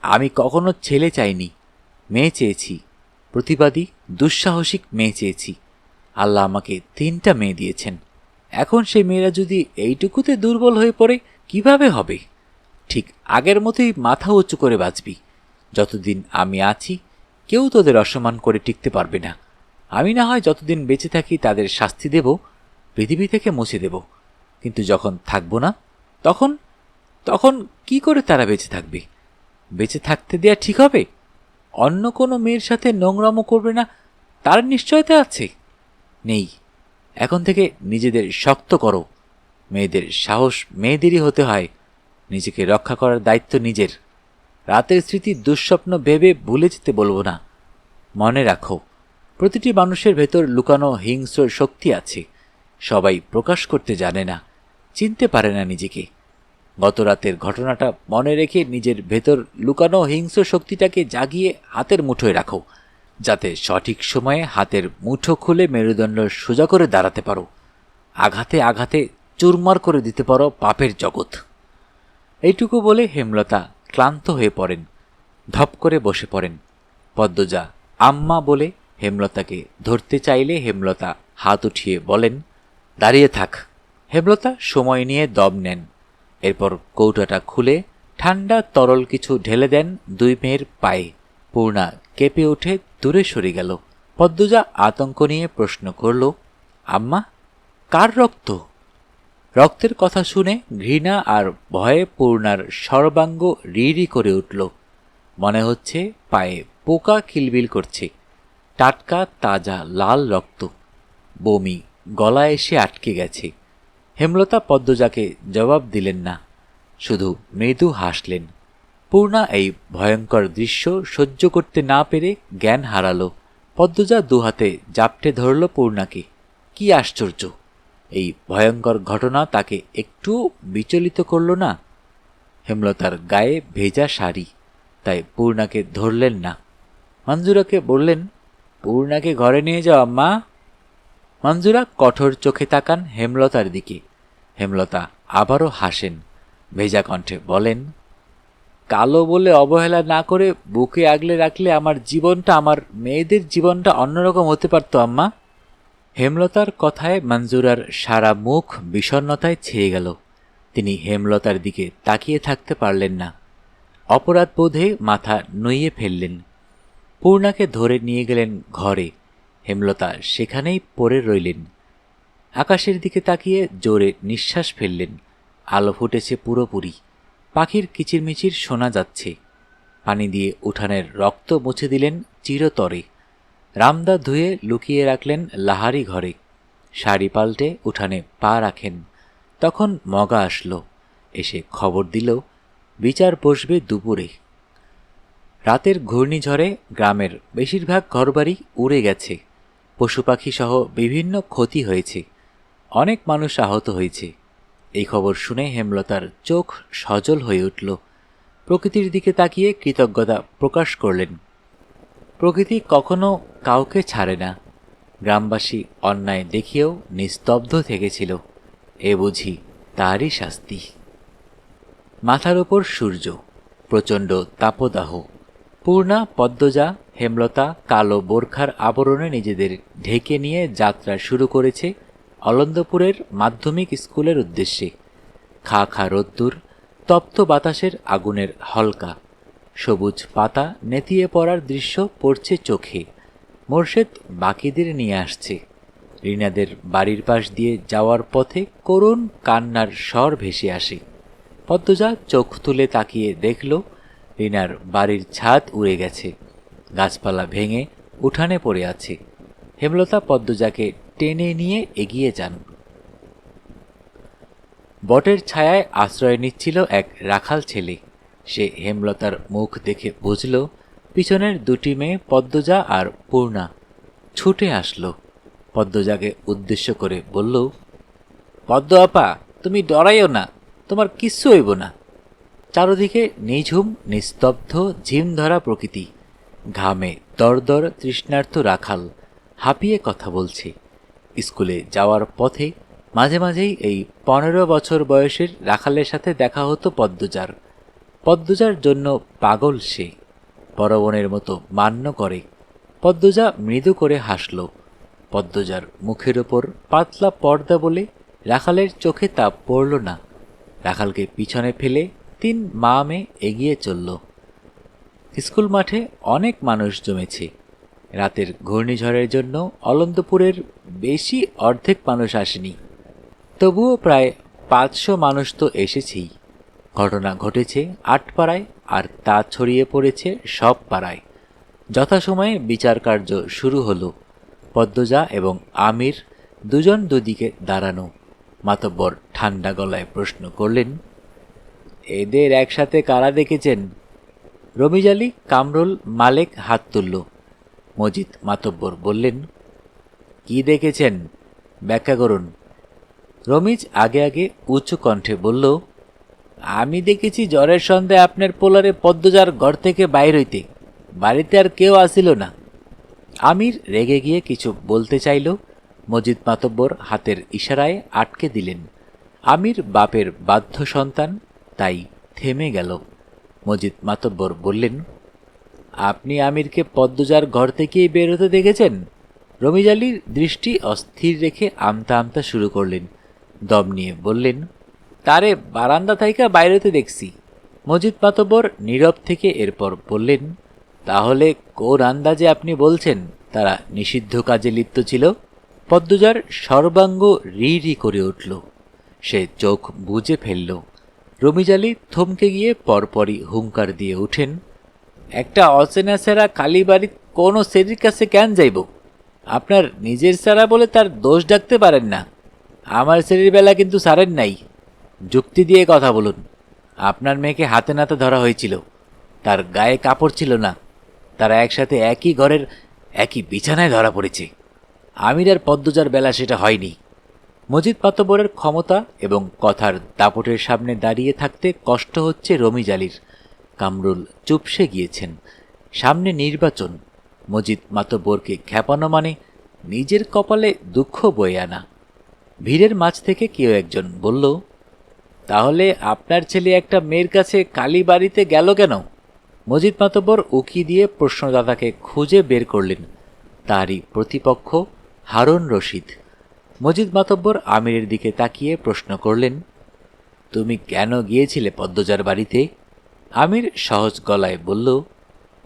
আমি কখনো ছেলে চাইনি, মেয়ে চেয়েছি। প্রতিবাদী, দুঃসাহসিক মেয়ে চেয়েছি। আল্লাহ আমাকে 3টা মেয়ে দিয়েছেন। এখন সেই মেয়েরা যদি এইটুকুতে দুর্বল হয়ে পড়ে, কিভাবে হবে? ঠিক আগের মতোই মাথা উঁচু করে বাঁচবি। যতদিন আমি আছি কেউ তোদের অসম্মান করে টিকতে পারবে না। আমি না হয় যতদিন বেঁচে থাকি তাদের শাস্তি দেব, পৃথিবী থেকে মুছে দেব। কিন্তু যখন থাকবো না, তখন তখন কি করে তারা বেঁচে থাকবে? বেঁচে থাকতে দেয়া ঠিক হবে? অন্য কোনো মেয়ের সাথে নোংরামো করবে না, তার নিশ্চয়তা আছে? নেই। এখন থেকে নিজেদের শক্ত করো। মেয়েদের সাহস মেয়েদেরই হতে হয়। নিজেকে রক্ষা করার দায়িত্ব নিজের। রাতের স্মৃতি দুঃস্বপ্ন ভেবে ভুলে যেতে বলবো না। মনে রাখো, প্রতিটি মানুষের ভেতর লুকানো হিংস্র শক্তি আছে। সবাই প্রকাশ করতে জানে না, চিনতে পারে না নিজেকে। গত রাতের ঘটনাটা মনে রেখে নিজের ভেতর লুকানো হিংস্র শক্তিটাকে জাগিয়ে হাতের মুঠোয় রাখো, যাতে সঠিক সময়ে হাতের মুঠো খুলে মেরুদণ্ড সোজা করে দাঁড়াতে পারো। আঘাতে আঘাতে চুরমার করে দিতে পারো পাপের জগৎ। এইটুকু বলে হেমলতা ক্লান্ত হয়ে পড়েন। ধপ করে বসে পড়েন। পদ্মজা আম্মা বলে হেমলতাকে ধরতে চাইলে হেমলতা হাত উঠিয়ে বলেন, দাঁড়িয়ে থাক। হেমলতা সময় নিয়ে দম নেন। এরপর কৌটাটা খুলে ঠান্ডা তরল কিছু ঢেলে দেন দুই মেয়ের পায়ে। পূর্ণা কেঁপে উঠে দূরে সরে গেল। পদ্মজা আতঙ্ক নিয়ে প্রশ্ন করল, আম্মা, কার রক্ত? রক্তের কথা শুনে ঘৃণা আর ভয়ে পূর্ণার সর্বাঙ্গ রিরি করে উঠল। মনে হচ্ছে পায়ে পোকা কিলবিল করছে। টাটকা তাজা লাল রক্ত। বমি গলায় এসে আটকে গেছে। হেমলতা পদ্মজাকে জবাব দিলেন না, শুধু মৃদু হাসলেন। পূর্ণা এই ভয়ঙ্কর দৃশ্য সহ্য করতে না পেরে জ্ঞান হারালো। পদ্মজা দুহাতে জাপটে ধরল পূর্ণাকে। কি আশ্চর্য! এই ভয়ঙ্কর ঘটনা তাকে একটু বিচলিত করল না। হেমলতার গায়ে ভেজা শাড়ি, তাই পূর্ণাকে ধরলেন না। মঞ্জুরাকে বললেন, পূর্ণাকে ঘরে নিয়ে যাও আম্মা। মঞ্জুরা কঠোর চোখে তাকান হেমলতার দিকে। হেমলতা আবারও হাসেন। ভেজা কণ্ঠে বলেন, কালো বলে অবহেলা না করে বুকে আগলে রাখলে আমার জীবনটা, আমার মেয়েদের জীবনটা অন্যরকম হতে পারত আম্মা। হেমলতার কথায় মঞ্জুরার সারা মুখ বিষণ্ণতায় ছেয়ে গেল। তিনি হেমলতার দিকে তাকিয়ে থাকতে পারলেন না। অপরাধ বোধে মাথা নুইয়ে ফেললেন। পূর্ণাকে ধরে নিয়ে গেলেন ঘরে। হেমলতা সেখানেই পড়ে রইলেন। আকাশের দিকে তাকিয়ে জোরে নিঃশ্বাস ফেললেন। আলো ফুটেছে পুরোপুরি। পাখির কিচিরমিচির শোনা যাচ্ছে। পানি দিয়ে উঠানের রক্ত মুছে দিলেন চিরতরে। রামদা ধুয়ে লুকিয়ে রাখলেন লাহারি ঘরে। শাড়ি পাল্টে উঠানে পা রাখেন। তখন মগা আসলো। এসে খবর দিল, বিচার বসবে দুপুরে। রাতের ঘূর্ণিঝড়ে গ্রামের বেশিরভাগ ঘরবাড়ি উড়ে গেছে। পশু পাখি সহ বিভিন্ন ক্ষতি হয়েছে। অনেক মানুষ আহত হয়েছে। এই খবর শুনে হেমলতার চোখ সজল হয়ে উঠল। প্রকৃতির দিকে তাকিয়ে কৃতজ্ঞতা প্রকাশ করলেন। প্রকৃতি কখনো কাউকে ছাড়ে না। গ্রামবাসী অন্যায় দেখিয়েও নিস্তব্ধ থেকেছিল। এ বুঝি তারই শাস্তি। মাথার ওপর সূর্য, প্রচণ্ড তাপদাহ। পূর্ণা, পদ্মজা, হেমলতা কালো বোরখার আবরণে নিজেদের ঢেকে নিয়ে যাত্রা শুরু করেছে অলন্দপুরের মাধ্যমিক স্কুলের উদ্দেশ্যে। খা খা রোদ্দুর, তপ্ত বাতাসের আগুনের হলকা, সবুজ পাতা নেতিয়ে পড়ার দৃশ্য পড়ছে চোখে। মোর্শেদ বাকিদের নিয়ে আসছে। রিনাদের বাড়ির পাশ দিয়ে যাওয়ার পথে করুণ কান্নার স্বর ভেসে আসে। পদ্মজা চোখ তুলে তাকিয়ে দেখল রিনার বাড়ির ছাদ উড়ে গেছে, গাছপালা ভেঙে উঠানে পড়ে আছে। হেমলতা পদ্মজাকে টেনে নিয়ে এগিয়ে যান। বটের ছায়ায় আশ্রয় নিচ্ছিল এক রাখাল ছেলে। সে হেমলতার মুখ দেখে বুঝল পিছনের দুটি মেয়ে পদ্মজা আর পূর্ণা। ছুটে আসলো, পদ্মজাকে উদ্দেশ্য করে বলল, পদ্ম আপা, তুমি ডরাইও না, তোমার কিচ্ছু হইব না। চারদিকে নিঝুম নিস্তব্ধ ঝিম ধরা প্রকৃতি। ঘামে দরদর তৃষ্ণার্ত রাখাল হাঁপিয়ে কথা বলছে। স্কুলে যাওয়ার পথে মাঝে মাঝেই এই 15 বছর বয়সের রাখালের সাথে দেখা হতো পদ্মজার। পদ্মজার জন্য পাগল সে, পরবনের মতো মান্য করে। পদ্মজা মৃদু করে হাসল। পদ্মজার মুখের ওপর পাতলা পর্দা বলে রাখালের চোখে তা পড়ল না। রাখালকে পিছনে ফেলে 3 মা মেয়ে এগিয়ে চলল। স্কুল মাঠে অনেক মানুষ জমেছে। রাতের ঘূর্ণিঝড়ের জন্য অলন্দপুরের বেশি অর্ধেক মানুষ আসেনি, তবুও প্রায় 500 মানুষ তো এসেছেই। ঘটনা ঘটেছে 8 পাড়ায়, আর তা ছড়িয়ে পড়েছে সব পাড়ায়। যথাসময়ে বিচার কার্য শুরু হলো। পদ্মজা এবং আমির দুজন দুদিকে দাঁড়ানো। মাতব্বর ঠান্ডা গলায় প্রশ্ন করলেন, এদের একসাথে কারা দেখেছেন? রমিজ আলী, কামরুল, মালেক হাত তুলল। মজিদ মাতব্বর বললেন, কি দেখেছেন, ব্যাখ্যা করুন। রমিজ আগে আগে উঁচু কণ্ঠে বলল, আমি দেখেছি জ্বরের সন্ধ্যায় আপনার পোলারে পদ্মজার ঘর থেকে বাইর হইতে, বাড়িতে আর কেউ আসিল না। আমির রেগে গিয়ে কিছু বলতে চাইল, মজিদ মাতব্বর হাতের ইশারায় আটকে দিলেন। আমির বাপের বাধ্য সন্তান, তাই থেমে গেল। মজিদ মাতব্বর বললেন, আপনি আমিরকে পদ্মজার ঘর থেকেই বের হতে দেখেছেন? রমিজ আলীর দৃষ্টি অস্থির রেখে আমতা আমতা শুরু করলেন। দম নিয়ে বললেন, তারে বারান্দা থাইকা বাইরেতে দেখছি। মজিদ মাতব্বর নীরব থেকে এরপর বললেন, তাহলে কোন আন্দাজে আপনি বলছেন তারা নিষিদ্ধ কাজে লিপ্ত ছিল? পদ্মজার সর্বাঙ্গ রি রি করে উঠল। সে চোখ বুজে ফেলল। রমিজ আলী থমকে গিয়ে পরপরই হুঙ্কার দিয়ে উঠেন, একটা অচেনা সেরা কালীবাড়ির কোনো সেরির কাছে কেন যাইব? আপনার নিজের সারা বলে তার দোষ ডাকতে পারেন না। আমার সেরির বেলা কিন্তু সারেন নাই। যুক্তি দিয়ে কথা বলুন। আপনার মেয়েকে হাতে নাতে ধরা হয়েছিল, তার গায়ে কাপড় ছিল না, তারা একসাথে একই ঘরের একই বিছানায় ধরা পড়েছে। আমির আর পদ্মজার বেলা সেটা হয়নি। মজিদ মাতব্বরের ক্ষমতা এবং কথার দাপটের সামনে দাঁড়িয়ে থাকতে কষ্ট হচ্ছে রমিজ আলীর। কামরুল চুপসে গিয়েছেন। সামনে নির্বাচন। মজিদ মাতব্বরকে খেপানো মানে নিজের কপালে দুঃখ বয়ে আনা। ভিড়ের মাঝ থেকে কেউ একজন বলল, তাহলে আপনার ছেলে একটা মেয়ের কাছে কালীবাড়িতে গেল কেন? মজিদ মাতব্বর উকি দিয়ে প্রশ্নদাতাকে খুঁজে বের করলেন। তারই প্রতিপক্ষ হারুন রশিদ। মজিদ মাতব্বর আমিরের দিকে তাকিয়ে প্রশ্ন করলেন, তুমি কেন গিয়েছিলে পদ্মজার বাড়িতে? আমির সহজ গলায় বলল,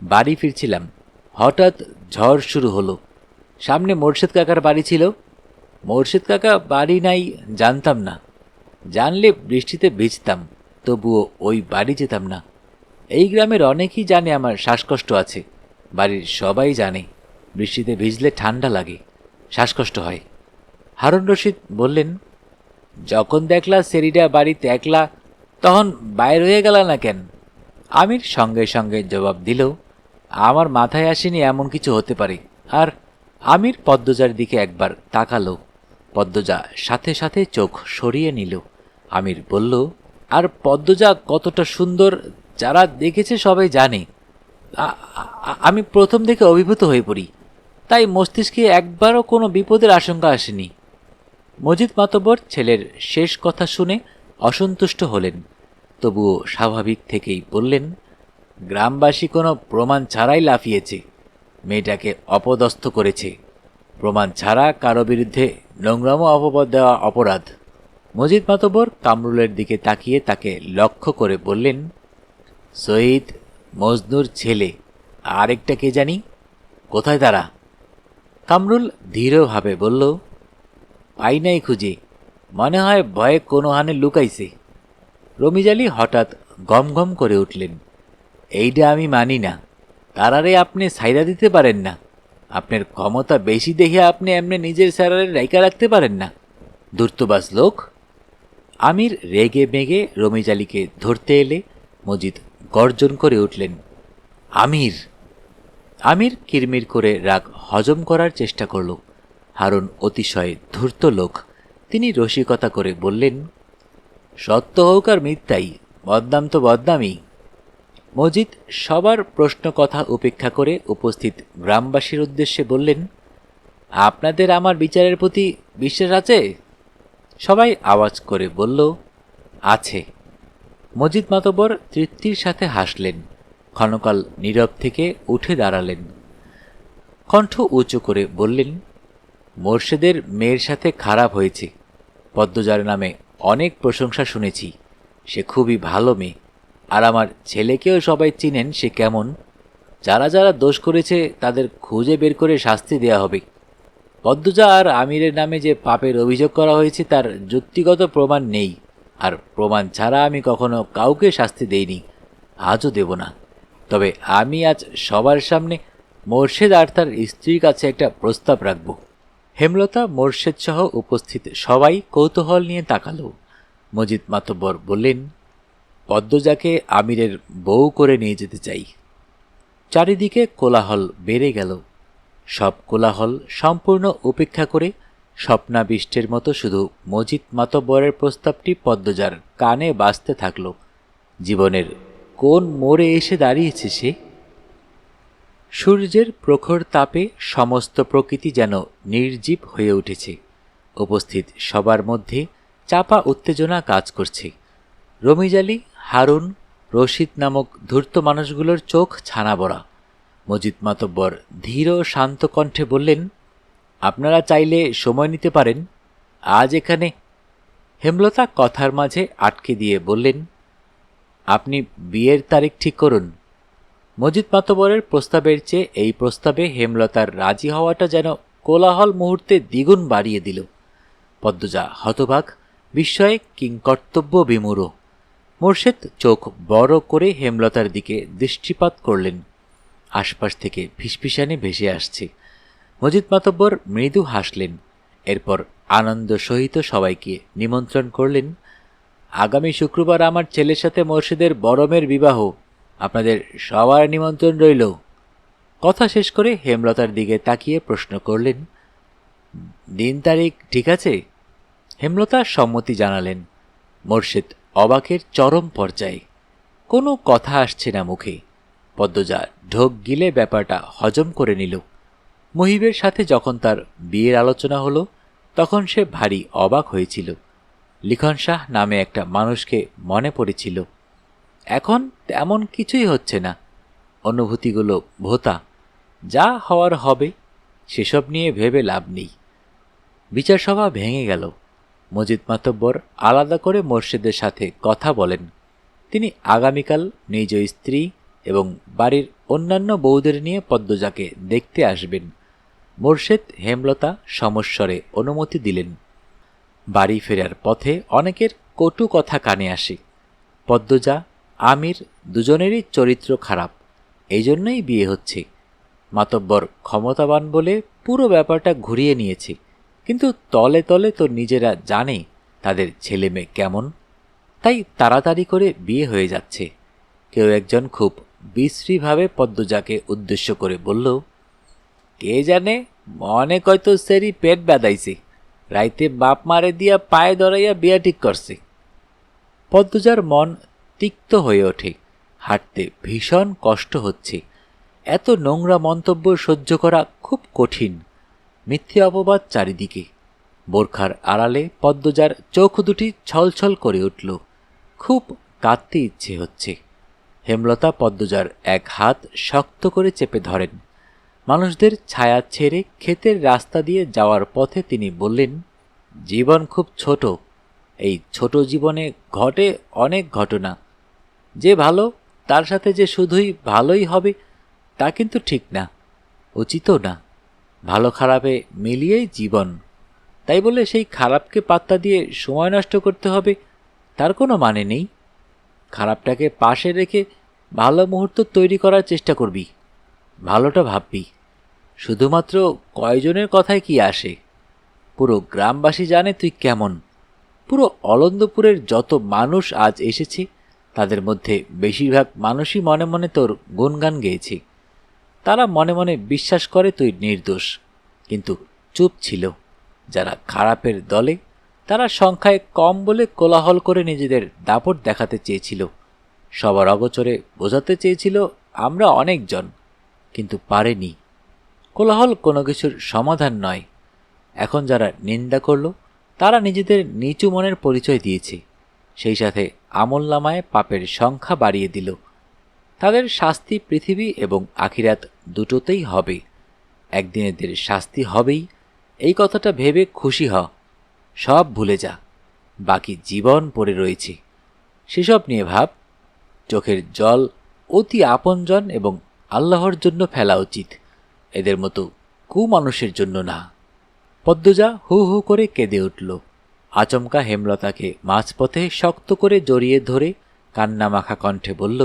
বাড়ি ফিরছিলাম, হঠাৎ ঝড় শুরু হলো। সামনে মোর্শেদ কাকার বাড়ি ছিল। মোর্শেদ কাকা বাড়ি নাই জানতাম না। জানলে বৃষ্টিতে ভিজতাম, তবুও ওই বাড়ি যেতাম না। এই গ্রামের অনেকেই জানে আমার শ্বাসকষ্ট আছে। বাড়ির সবাই জানে বৃষ্টিতে ভিজলে ঠান্ডা লাগে, শ্বাসকষ্ট হয়। হারুন রশিদ বললেন, যখন দেখলা সেরিডা বাড়িতে একলা, তখন বাইর হয়ে গেল না কেন? আমির সঙ্গে সঙ্গে জবাব দিল, আমার মাথায় আসেনি এমন কিছু হতে পারে। আর আমির পদ্মজার দিকে একবার তাকালো। পদ্মজা সাথে সাথে চোখ সরিয়ে নিল। আমির বলল, আর পদ্মজা কতটা সুন্দর যারা দেখেছে সবাই জানে। আমি প্রথম থেকে অভিভূত হয়ে পড়ি, তাই মস্তিষ্কে একবারও কোনো বিপদের আশঙ্কা আসেনি। মজিদ মাতব্বর ছেলের শেষ কথা শুনে অসন্তুষ্ট হলেন, তবুও স্বাভাবিক থেকেই বললেন, গ্রামবাসী কোনো প্রমাণ ছাড়াই লাফিয়েছে, মেয়েটাকে অপদস্থ করেছে। প্রমাণ ছাড়া কারো বিরুদ্ধে নোংরামো অপবাদ দেওয়া অপরাধ। মজিদ মাতব্বর কামরুলের দিকে তাকিয়ে তাকে লক্ষ্য করে বললেন, শহীদ মজনুর ছেলে আরেকটা কে জানি, কোথায় তারা? কামরুল ধীরভাবে বলল, পাই নাই খুঁজে, মনে হয় ভয়ে কোনো হানে লুকাইছে। রমিজ আলী হঠাৎ গম গম করে উঠলেন, এইটা আমি মানি না। তারারে আপনি ছাইরা দিতে পারেন না? আপনার ক্ষমতা বেশি দেখে আপনি এমনি নিজের স্যারারে রাইকা রাখতে পারেন না? ধূর্তবাজ লোক। আমির রেগে মেগে রমিজ আলীকে ধরতে এলে মজিদ গর্জন করে উঠলেন, আমির! আমির কিরমির করে রাগ হজম করার চেষ্টা করল। হারুন অতিশয় ধূর্ত লোক, তিনি রসিকতা করে বললেন, সত্য হোক আর মিথ্যাই, বদনাম তো বদনামই। মজিদ সবার প্রশ্ন কথা উপেক্ষা করে উপস্থিত গ্রামবাসীর উদ্দেশ্যে বললেন, আপনাদের আমার বিচারের প্রতি বিশ্বাস আছে? সবাই আওয়াজ করে বলল, আছে। মজিদ মাতব্বর তৃপ্তির সাথে হাসলেন। ক্ষণকাল নীরব থেকে উঠে দাঁড়ালেন। কণ্ঠ উঁচু করে বললেন, মোর্শেদের মেয়ের সাথে খারাপ হয়েছে। পদ্মজার নামে অনেক প্রশংসা শুনেছি, সে খুবই ভালো মেয়ে। আর আমার ছেলেকেও সবাই চিনেন সে কেমন। যারা যারা দোষ করেছে তাদের খুঁজে বের করে শাস্তি দেয়া হবে। পদ্মজা আর আমিরের নামে যে পাপের অভিযোগ করা হয়েছে তার যুক্তিগত প্রমাণ নেই, আর প্রমাণ ছাড়া আমি কখনো কাউকে শাস্তি দেইনি, আজও দেব না। তবে আমি আজ সবার সামনে মোর্শেদ আর তার স্ত্রীর কাছে একটা প্রস্তাব রাখব। হেমলতা, মোর্শেদ সহ উপস্থিত সবাই কৌতূহল নিয়ে তাকালো। মজিদ মাতব্বর বললেন, পদ্মজাকে আমিরের বউ করে নিয়ে যেতে চাই। চারিদিকে কোলাহল বেড়ে গেল। সব কোলাহল সম্পূর্ণ উপেক্ষা করে স্বপ্নাবিষ্টের মতো শুধু মজিদ মাতব্বরের প্রস্তাবটি পদ্মজার কানে বাজতে থাকল। জীবনের কোন মোড়ে এসে দাঁড়িয়েছে সে? সূর্যের প্রখর তাপে সমস্ত প্রকৃতি যেন নির্জীব হয়ে উঠেছে। উপস্থিত সবার মধ্যে চাপা উত্তেজনা কাজ করছে। রমিজ আলী, হারুন, রশিদ নামক ধূর্ত মানুষগুলোর চোখ ছানাবড়া। মজিদ মাতব্বর ধীর শান্ত কণ্ঠে বললেন, আপনারা চাইলে সময় নিতে পারেন। আজ এখানে। হেমলতা কথার মাঝে আটকে দিয়ে বললেন, আপনি বিয়ের তারিখ ঠিক করুন। মজিদ মাতব্বরের প্রস্তাবের চেয়ে এই প্রস্তাবে হেমলতার রাজি হওয়াটা যেন কোলাহল মুহূর্তে দ্বিগুণ বাড়িয়ে দিল। পদ্মজা হতবাক, বিস্ময়ে কিংকর্তব্য বিমূঢ়। মোর্শেদ চোখ বড় করে হেমলতার দিকে দৃষ্টিপাত করলেন। আশপাশ থেকে ফিসফিসানি ভেসে আসছে। মজিদ মাতব্বর মৃদু হাসলেন। এরপর আনন্দ সহিত সবাইকে নিমন্ত্রণ করলেন, আগামী শুক্রবার আমার ছেলের সাথে মোর্শেদের বড়মের বিবাহ, আপনাদের সবার নিমন্ত্রণ রইল। কথা শেষ করে হেমলতার দিকে তাকিয়ে প্রশ্ন করলেন, দিন তারিখ ঠিক আছে? হেমলতা সম্মতি জানালেন। মোর্শেদ অবাকের চরম পর্যায়ে, কোনো কথা আসছে না মুখে। পদ্মজা ঢোক গিলে ব্যাপারটা হজম করে নিল। মুহিবের সাথে যখন তার বিয়ের আলোচনা হলো তখন সে ভারী অবাক হয়েছিল। লিখন শাহ নামে একটা মানুষকে মনে পড়েছিল। এখন তেমন কিছুই হচ্ছে না। অনুভূতিগুলো ভোতা, যা হওয়ার হবে, সেসব নিয়ে ভেবে লাভ নেই। বিচারসভা ভেঙে গেল। মজিদ মাতব্বর আলাদা করে মোর্শেদের সাথে কথা বলেন। তিনি আগামীকাল নিজ স্ত্রী এবং বাড়ির অন্যান্য বউদের নিয়ে পদ্মজাকে দেখতে আসবেন। মোর্শেদ হেমলতা সমস্বরে অনুমতি দিলেন। বাড়ি ফেরার পথে অনেকের কটু কথা কানে আসে। পদ্মজা, আমির দুজনেরই চরিত্র খারাপ, এই জন্যই বিয়ে হচ্ছে। মাতব্বর ক্ষমতাবান বলে পুরো ব্যাপারটা ঘুরিয়ে নিয়েছে, কিন্তু তলে তলে তো নিজেরা জানে তাদের ছেলে মেয়ে কেমন, তাই তাড়াতাড়ি করে বিয়ে হয়ে যাচ্ছে। কেউ একজন খুব বিশ্রীভাবে পদ্মজাকে উদ্দেশ্য করে বলল, কে জানে, মনে কয়তো সেরি পেট বেদাইছে, রাইতে বাপ মারে দিয়া পায়ে ধরাইয়া বিয়া ঠিক করছে। পদ্মজার মন তিক্ত হয়ে ওঠে, হাঁটতে ভীষণ কষ্ট হচ্ছে। এত নোংরা মন্তব্য সহ্য করা খুব কঠিন। মিথ্যে অপবাদ চারিদিকে। বোরখার আড়ালে পদ্মজার চোখ দুটি ছলছল করে উঠল। খুব কাঁদতে ইচ্ছে হচ্ছে। হেমলতা পদ্মজার এক হাত শক্ত করে চেপে ধরেন। মানুষদের ছায়া ছেড়ে ক্ষেতের রাস্তা দিয়ে যাওয়ার পথে তিনি বললেন, জীবন খুব ছোট। এই ছোট জীবনে ঘটে অনেক ঘটনা। যে ভালো তার সাথে যে শুধুই ভালোই হবে তা কিন্তু ঠিক না, উচিতও না। ভালো খারাপে মিলিয়েই জীবন। তাই বলে সেই খারাপকে পাত্তা দিয়ে সময় নষ্ট করতে হবে তার কোনো মানে নেই। খারাপটাকে পাশে রেখে ভালো মুহূর্ত তৈরি করার চেষ্টা করবি, ভালোটা ভাববি। শুধুমাত্র কয়জনের কথায় কি আসে? পুরো গ্রামবাসী জানে তুই কেমন। পুরো অলন্দপুরের যত মানুষ আজ এসেছে তাদের মধ্যে বেশিরভাগ মানুষই মনে মনে তোর গুণগান গেয়েছে। তারা মনে মনে বিশ্বাস করে তুই নির্দোষ, কিন্তু চুপ ছিল। যারা খারাপের দলে তারা সংখ্যায় কম বলে কোলাহল করে নিজেদের দাপট দেখাতে চেয়েছিল। সবার অগোচরে বোঝাতে চেয়েছিল আমরা অনেকজন, কিন্তু পারেনি। কোলাহল কোনো কিছুর সমাধান নয়। এখন যারা নিন্দা করল তারা নিজেদের নিচু মনের পরিচয় দিয়েছে, সেই সাথে আমলনামায় পাপের সংখ্যা বাড়িয়ে দিল। তাদের শাস্তি পৃথিবী এবং আখিরাত দুটোতেই হবে। একদিন এদের শাস্তি হবেই, এই কথাটা ভেবে খুশি হ। সব ভুলে যা, বাকি জীবন পড়ে রয়েছে, সেসব নিয়ে ভাব। চোখের জল অতি আপনজন এবং আল্লাহর জন্য ফেলা উচিত, এদের মতো কুমানুষের জন্য না। পদ্মজা হু হু করে কেঁদে উঠল। আচমকা হেমলতাকে মাঝপথে শক্ত করে জড়িয়ে ধরে কান্নামাখা কণ্ঠে বলল,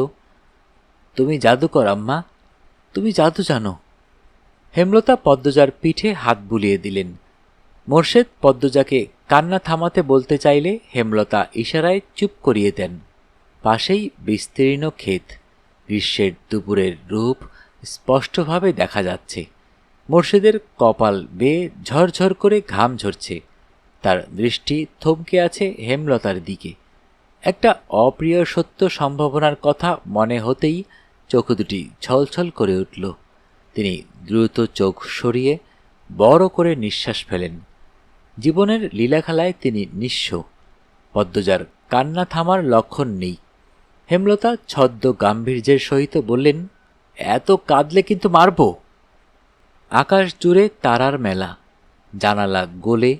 তুমি জাদুকর আম্মা, তুমি জাদু জানো। হেমলতা পদ্মজার পিঠে হাত বুলিয়ে দিলেন। মোর্শেদ পদ্মজাকে কান্না থামাতে বলতে চাইলে হেমলতা ইশারায় চুপ করিয়ে দেন। পাশেই বিস্তীর্ণ ক্ষেত, গ্রীষ্মের দুপুরের রূপ স্পষ্টভাবে দেখা যাচ্ছে। মোর্শেদের কপাল বেয়ে ঝরঝর করে ঘাম ঝরছে। তার দৃষ্টি থমকে আছে হেমলতার দিকে। একটা অপ্রিয় সত্য সম্ভাবনার কথা মনে হতেই চোখ দুটি ছলছল করে উঠল। তিনি দ্রুত চোখ সরিয়ে বড় করে নিঃশ্বাস ফেলেন। জীবনের লীলাখেলায় তিনি নিঃস্ব। পদ্মজার কান্না থামার লক্ষণ নেই। হেমলতা ছদ্ম গাম্ভীর্যের সহিত বললেন, এত কাঁদলে কিন্তু মারব। আকাশ জুড়ে তারার মেলা, জানালা গোলে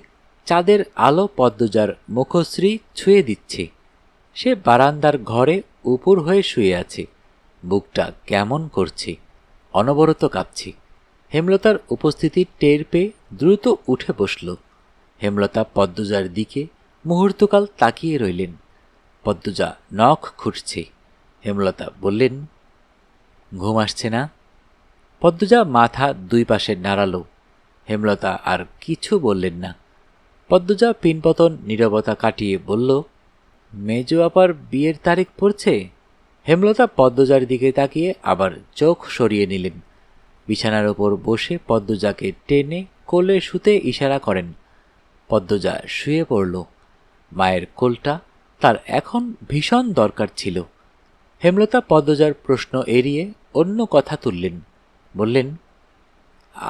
চাঁদের আলো পদ্মজার মুখশ্রী ছুঁয়ে দিচ্ছে। সে বারান্দার ঘরে উপুর হয়ে শুয়ে আছে। বুকটা কেমন করছে, অনবরত কাঁপছে। হেমলতার উপস্থিতি টের পেয়ে দ্রুত উঠে বসল। হেমলতা পদ্মজার দিকে মুহূর্তকাল তাকিয়ে রইলেন। পদ্মজা নখ খুঁটছে। হেমলতা বললেন, ঘুম আসছে না? পদ্মজা মাথা দুই পাশে নাড়াল। হেমলতা আর কিছু বললেন না। পদ্মজা পিনপতন নীরবতা কাটিয়ে বলল, মেজো আপার বিয়ের তারিখ পড়ছে। হেমলতা পদ্মজার দিকে তাকিয়ে আবার চোখ সরিয়ে নিলেন। বিছানার ওপর বসে পদ্মজাকে টেনে কোলে শুতে ইশারা করেন। পদ্মজা শুয়ে পড়ল। মায়ের কোলটা তার এখন ভীষণ দরকার ছিল। হেমলতা পদ্মজার প্রশ্ন এড়িয়ে অন্য কথা তুললেন। বললেন,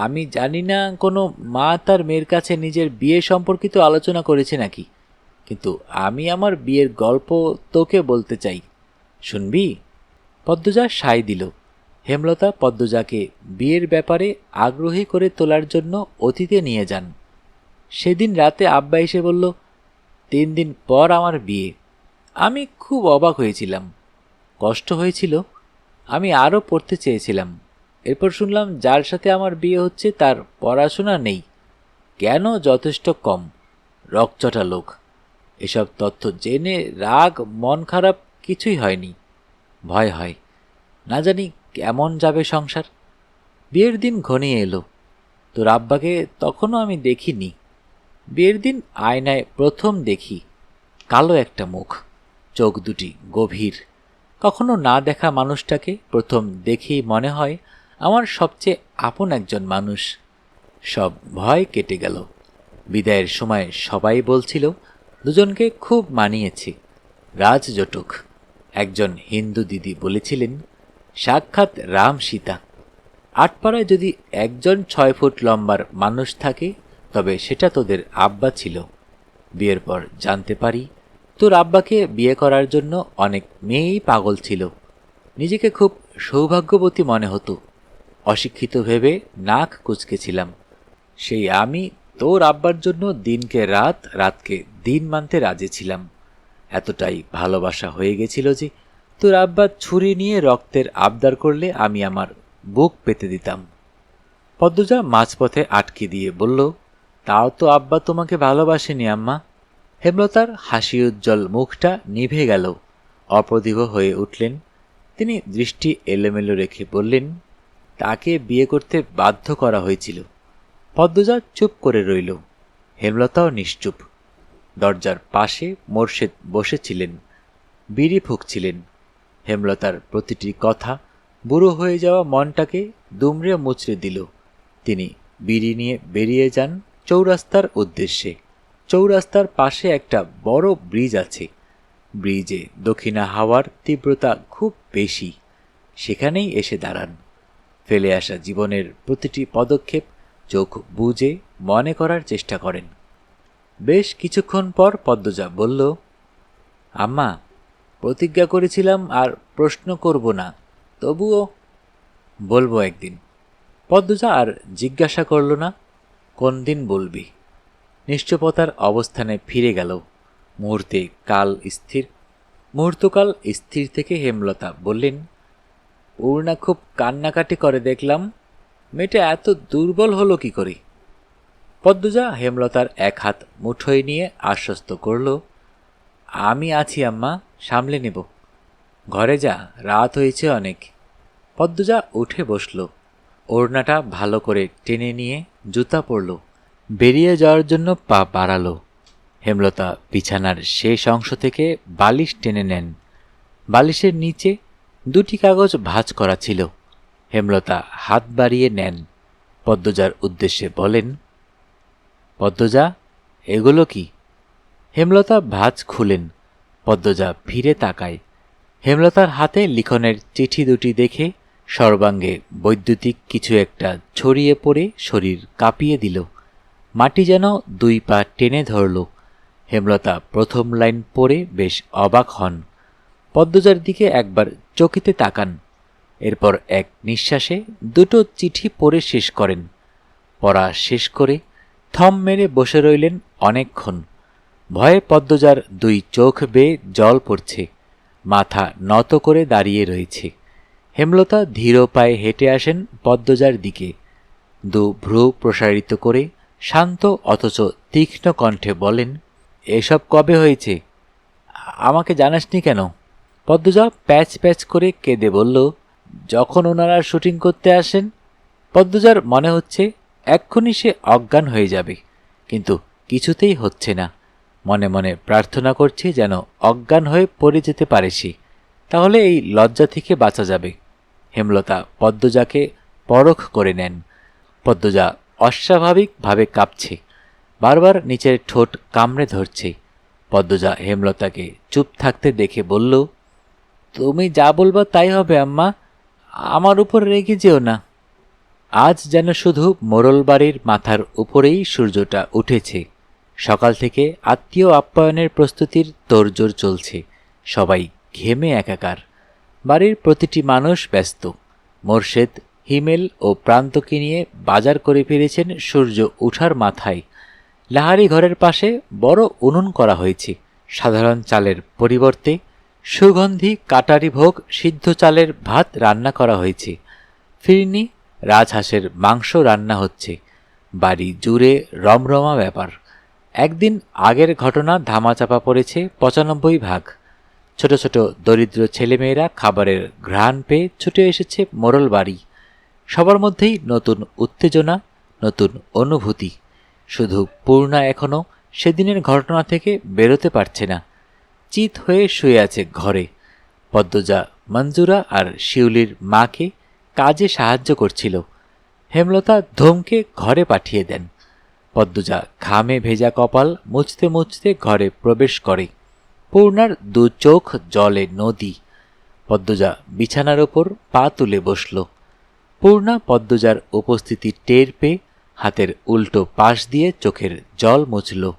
আমি জানি না কোনো মা তার মেয়ের কাছে নিজের বিয়ে সম্পর্কিত আলোচনা করেছে নাকি, কিন্তু আমি আমার বিয়ের গল্প তোকে বলতে চাই, শুনবি? পদ্মজা সায় দিল। হেমলতা পদ্মজাকে বিয়ের ব্যাপারে আগ্রহী করে তোলার জন্য অতীতে নিয়ে যান। সেদিন রাতে আব্বা এসে বলল, 3 দিন পর আমার বিয়ে। আমি খুব অবাক হয়েছিলাম, কষ্ট হয়েছিল। আমি আরও পড়তে চেয়েছিলাম। এরপর শুনলাম যার সাথে আমার বিয়ে হচ্ছে তার পড়াশোনা নেই, জ্ঞানও যথেষ্ট কম, রকচটা লোক। এসব তথ্য জেনে রাগ মন খারাপ কিছুই হয়নি, ভয় হয়। না জানি কেমন যাবে সংসার। বিয়ের দিন ঘনিয়ে এলো। তোর আব্বাকে তখনও আমি দেখিনি। বিয়ের দিন আয়নায় প্রথম দেখি। কালো একটা মুখ, চোখ দুটি গভীর। কখনো না দেখা মানুষটাকে প্রথম দেখেই মনে হয় আমার সবচেয়ে আপন একজন মানুষ। সব ভয় কেটে গেল। বিদায়ের সময় সবাই বলছিল দুজনকে খুব মানিয়েছে, রাজজটক। একজন হিন্দু দিদি বলেছিলেন, সাক্ষাৎ রাম সীতা। আটপাড়ায় যদি একজন 6 ফুট লম্বার মানুষ থাকে তবে সেটা তোদের আব্বা ছিল। বিয়ের পর জানতে পারি তোর আব্বাকে বিয়ে করার জন্য অনেক মেয়েই পাগল ছিল। নিজেকে খুব সৌভাগ্যবতী মনে হতো। অশিক্ষিত ভেবে নাক কুঁচকেছিলাম। সেই আমি তোর আব্বার জন্য দিনকে রাত, রাতকে দিন মানতে রাজি ছিলাম। এতটাই ভালোবাসা হয়ে গেছিল যে তোর আব্বা ছুরি নিয়ে রক্তের আবদার করলে আমি আমার বুক পেতে দিতাম। পদ্মজা মাঝপথে আটকে দিয়ে বলল, তাও তো আব্বা তোমাকে ভালোবাসেনি আম্মা। হেমলতার হাসি উজ্জ্বল মুখটা নিভে গেল। অপ্রতিভ হয়ে উঠলেন। তিনি দৃষ্টি এলোমেলো রেখে বললেন, তাকে বিয়ে করতে বাধ্য করা হয়েছিল। পদ্মজা চুপ করে রইল। হেমলতাও নিশ্চুপ। দরজার পাশে মোর্শেদ বসেছিলেন, বিড়ি ফুঁকছিলেন। হেমলতার প্রতিটি কথা বুড়ো হয়ে যাওয়া মনটাকে দুমড়ে মুচড়ে দিল। তিনি বিড়ি নিয়ে বেরিয়ে যান চৌরাস্তার উদ্দেশ্যে। চৌরাস্তার পাশে একটা বড় ব্রিজ আছে। ব্রিজে দক্ষিণা হাওয়ার তীব্রতা খুব বেশি। সেখানেই এসে দাঁড়ান। ফেলে আসা জীবনের প্রতিটি পদক্ষেপ চোখ বুজে মনে করার চেষ্টা করেন। বেশ কিছুক্ষণ পর পদ্মজা বলল, আম্মা, প্রতিজ্ঞা করেছিলাম আর প্রশ্ন করব না, তবুও বলবো একদিন। পদ্মজা আর জিজ্ঞাসা করল না, কোন দিন বলবি। নিশ্চুপতার অবস্থানে ফিরে গেল। মুহূর্তকাল স্থির থেকে হেমলতা বললেন, পূর্ণা খুব কান্নাকাটি করে দেখলাম, মেয়েটা এত দুর্বল হলো কি করে? পদ্মজা হেমলতার এক হাত মুঠোয় নিয়ে আশ্বস্ত করল, আমি আছি আম্মা, সামলে নেব। ঘরে যা, রাত হয়েছে অনেক। পদ্মজা উঠে বসল। ওড়নাটা ভালো করে টেনে নিয়ে জুতা পরল। বেরিয়ে যাওয়ার জন্য পা বাড়ালো। হেমলতা বিছানার শেষ অংশ থেকে বালিশ টেনে নেন। বালিশের নিচে দুটি কাগজ ভাঁজ করা ছিল। হেমলতা হাত বাড়িয়ে নেন। পদ্মজার উদ্দেশ্যে বলেন, পদ্মজা, এগুলো কি? হেমলতা ভাঁজ খুলেন। পদ্মজা ফিরে তাকায়। হেমলতার হাতে লিখনের চিঠি দুটি দেখে সর্বাঙ্গে বৈদ্যুতিক কিছু একটা ছড়িয়ে পড়ে শরীর কাঁপিয়ে দিল। মাটি যেন দুই পা টেনে ধরল। হেমলতা প্রথম লাইন পড়ে বেশ অবাক হন। পদ্মজার দিকে একবার চকিতে তাকান। এরপর এক নিঃশ্বাসে দুটো চিঠি পড়ে শেষ করেন। পড়া শেষ করে থম মেরে বসে রইলেন অনেকক্ষণ। ভয়ে পদ্মজার দুই চোখ বেয়ে জল পড়ছে। মাথা নত করে দাঁড়িয়ে রয়েছে। হেমলতা ধীর পায়ে হেঁটে আসেন পদ্মজার দিকে। দু ভ্রু প্রসারিত করে শান্ত অথচ তীক্ষ্ণ কণ্ঠে বলেন, এসব কবে হয়েছে? আমাকে জানাসনি কেন? পদ্মজা প্যাচ প্যাচ করে কেঁদে বলল, যখন ওনারা শুটিং করতে আসেন। পদ্মজার মনে হচ্ছে এক্ষুনি সে অজ্ঞান হয়ে যাবে, কিন্তু কিছুতেই হচ্ছে না। মনে মনে প্রার্থনা করছে যেন অজ্ঞান হয়ে পড়ে যেতে পারে সে, তাহলে এই লজ্জা থেকে বাঁচা যাবে। হেমলতা পদ্মজাকে পরখ করে নেন। পদ্মজা অস্বাভাবিকভাবে কাঁপছে, বারবার নিচের ঠোঁট কামড়ে ধরছে। পদ্মজা হেমলতাকে চুপ থাকতে দেখে বলল, তুমি যা বলবা তাই হবে আম্মা, আমার উপর রেগে যেও না। আজ যেন শুধু মোড়ল বাড়ির মাথার উপরেই সূর্যটা উঠেছে। সকাল থেকে আত্মীয় আপ্যায়নের প্রস্তুতির তোড়জোড় চলছে। সবাই ঘেমে একাকার। বাড়ির প্রতিটি মানুষ ব্যস্ত। মোর্শেদ, হিমেল ও প্রান্তকে নিয়ে বাজার করে ফিরেছেন সূর্য উঠার মাথায়। লাহারি ঘরের পাশে বড় উনুন করা হয়েছে। সাধারণ চালের পরিবর্তে সুগন্ধি কাটারি ভোগ সিদ্ধ চালের ভাত রান্না করা হয়েছে। ফিরনি, রাজহাঁসের মাংস রান্না হচ্ছে। বাড়ি জুড়ে রমরমা ব্যাপার। একদিন আগের ঘটনা ধামাচাপা পড়েছে ৯৫ ভাগ। ছোট ছোট দরিদ্র ছেলেমেয়েরা খাবারের ঘ্রাণ পেয়ে ছুটে এসেছে মোড়ল বাড়ি। সবার মধ্যেই নতুন উত্তেজনা, নতুন অনুভূতি। শুধু পূর্ণা এখনো সেদিনের ঘটনা থেকে বেরোতে পারছে না। চিত হয়ে শুয়ে আছে ঘরে। পদ্মজা মঞ্জুরা আর শিউলির মাকে কাজে সাহায্য করছিল। হেমলতা ধমকে ঘরে পাঠিয়ে দেন। পদ্মজা ঘামে ভেজা কপাল মুছতে মুছতে ঘরে প্রবেশ করে। পূর্ণার দু চোখ জলে নদী। পদ্মজা বিছানার ওপর পা তুলে বসল। পূর্ণা পদ্মজার উপস্থিতি টের পেয়ে হাতের উল্টো পাশ দিয়ে চোখের জল মুছল।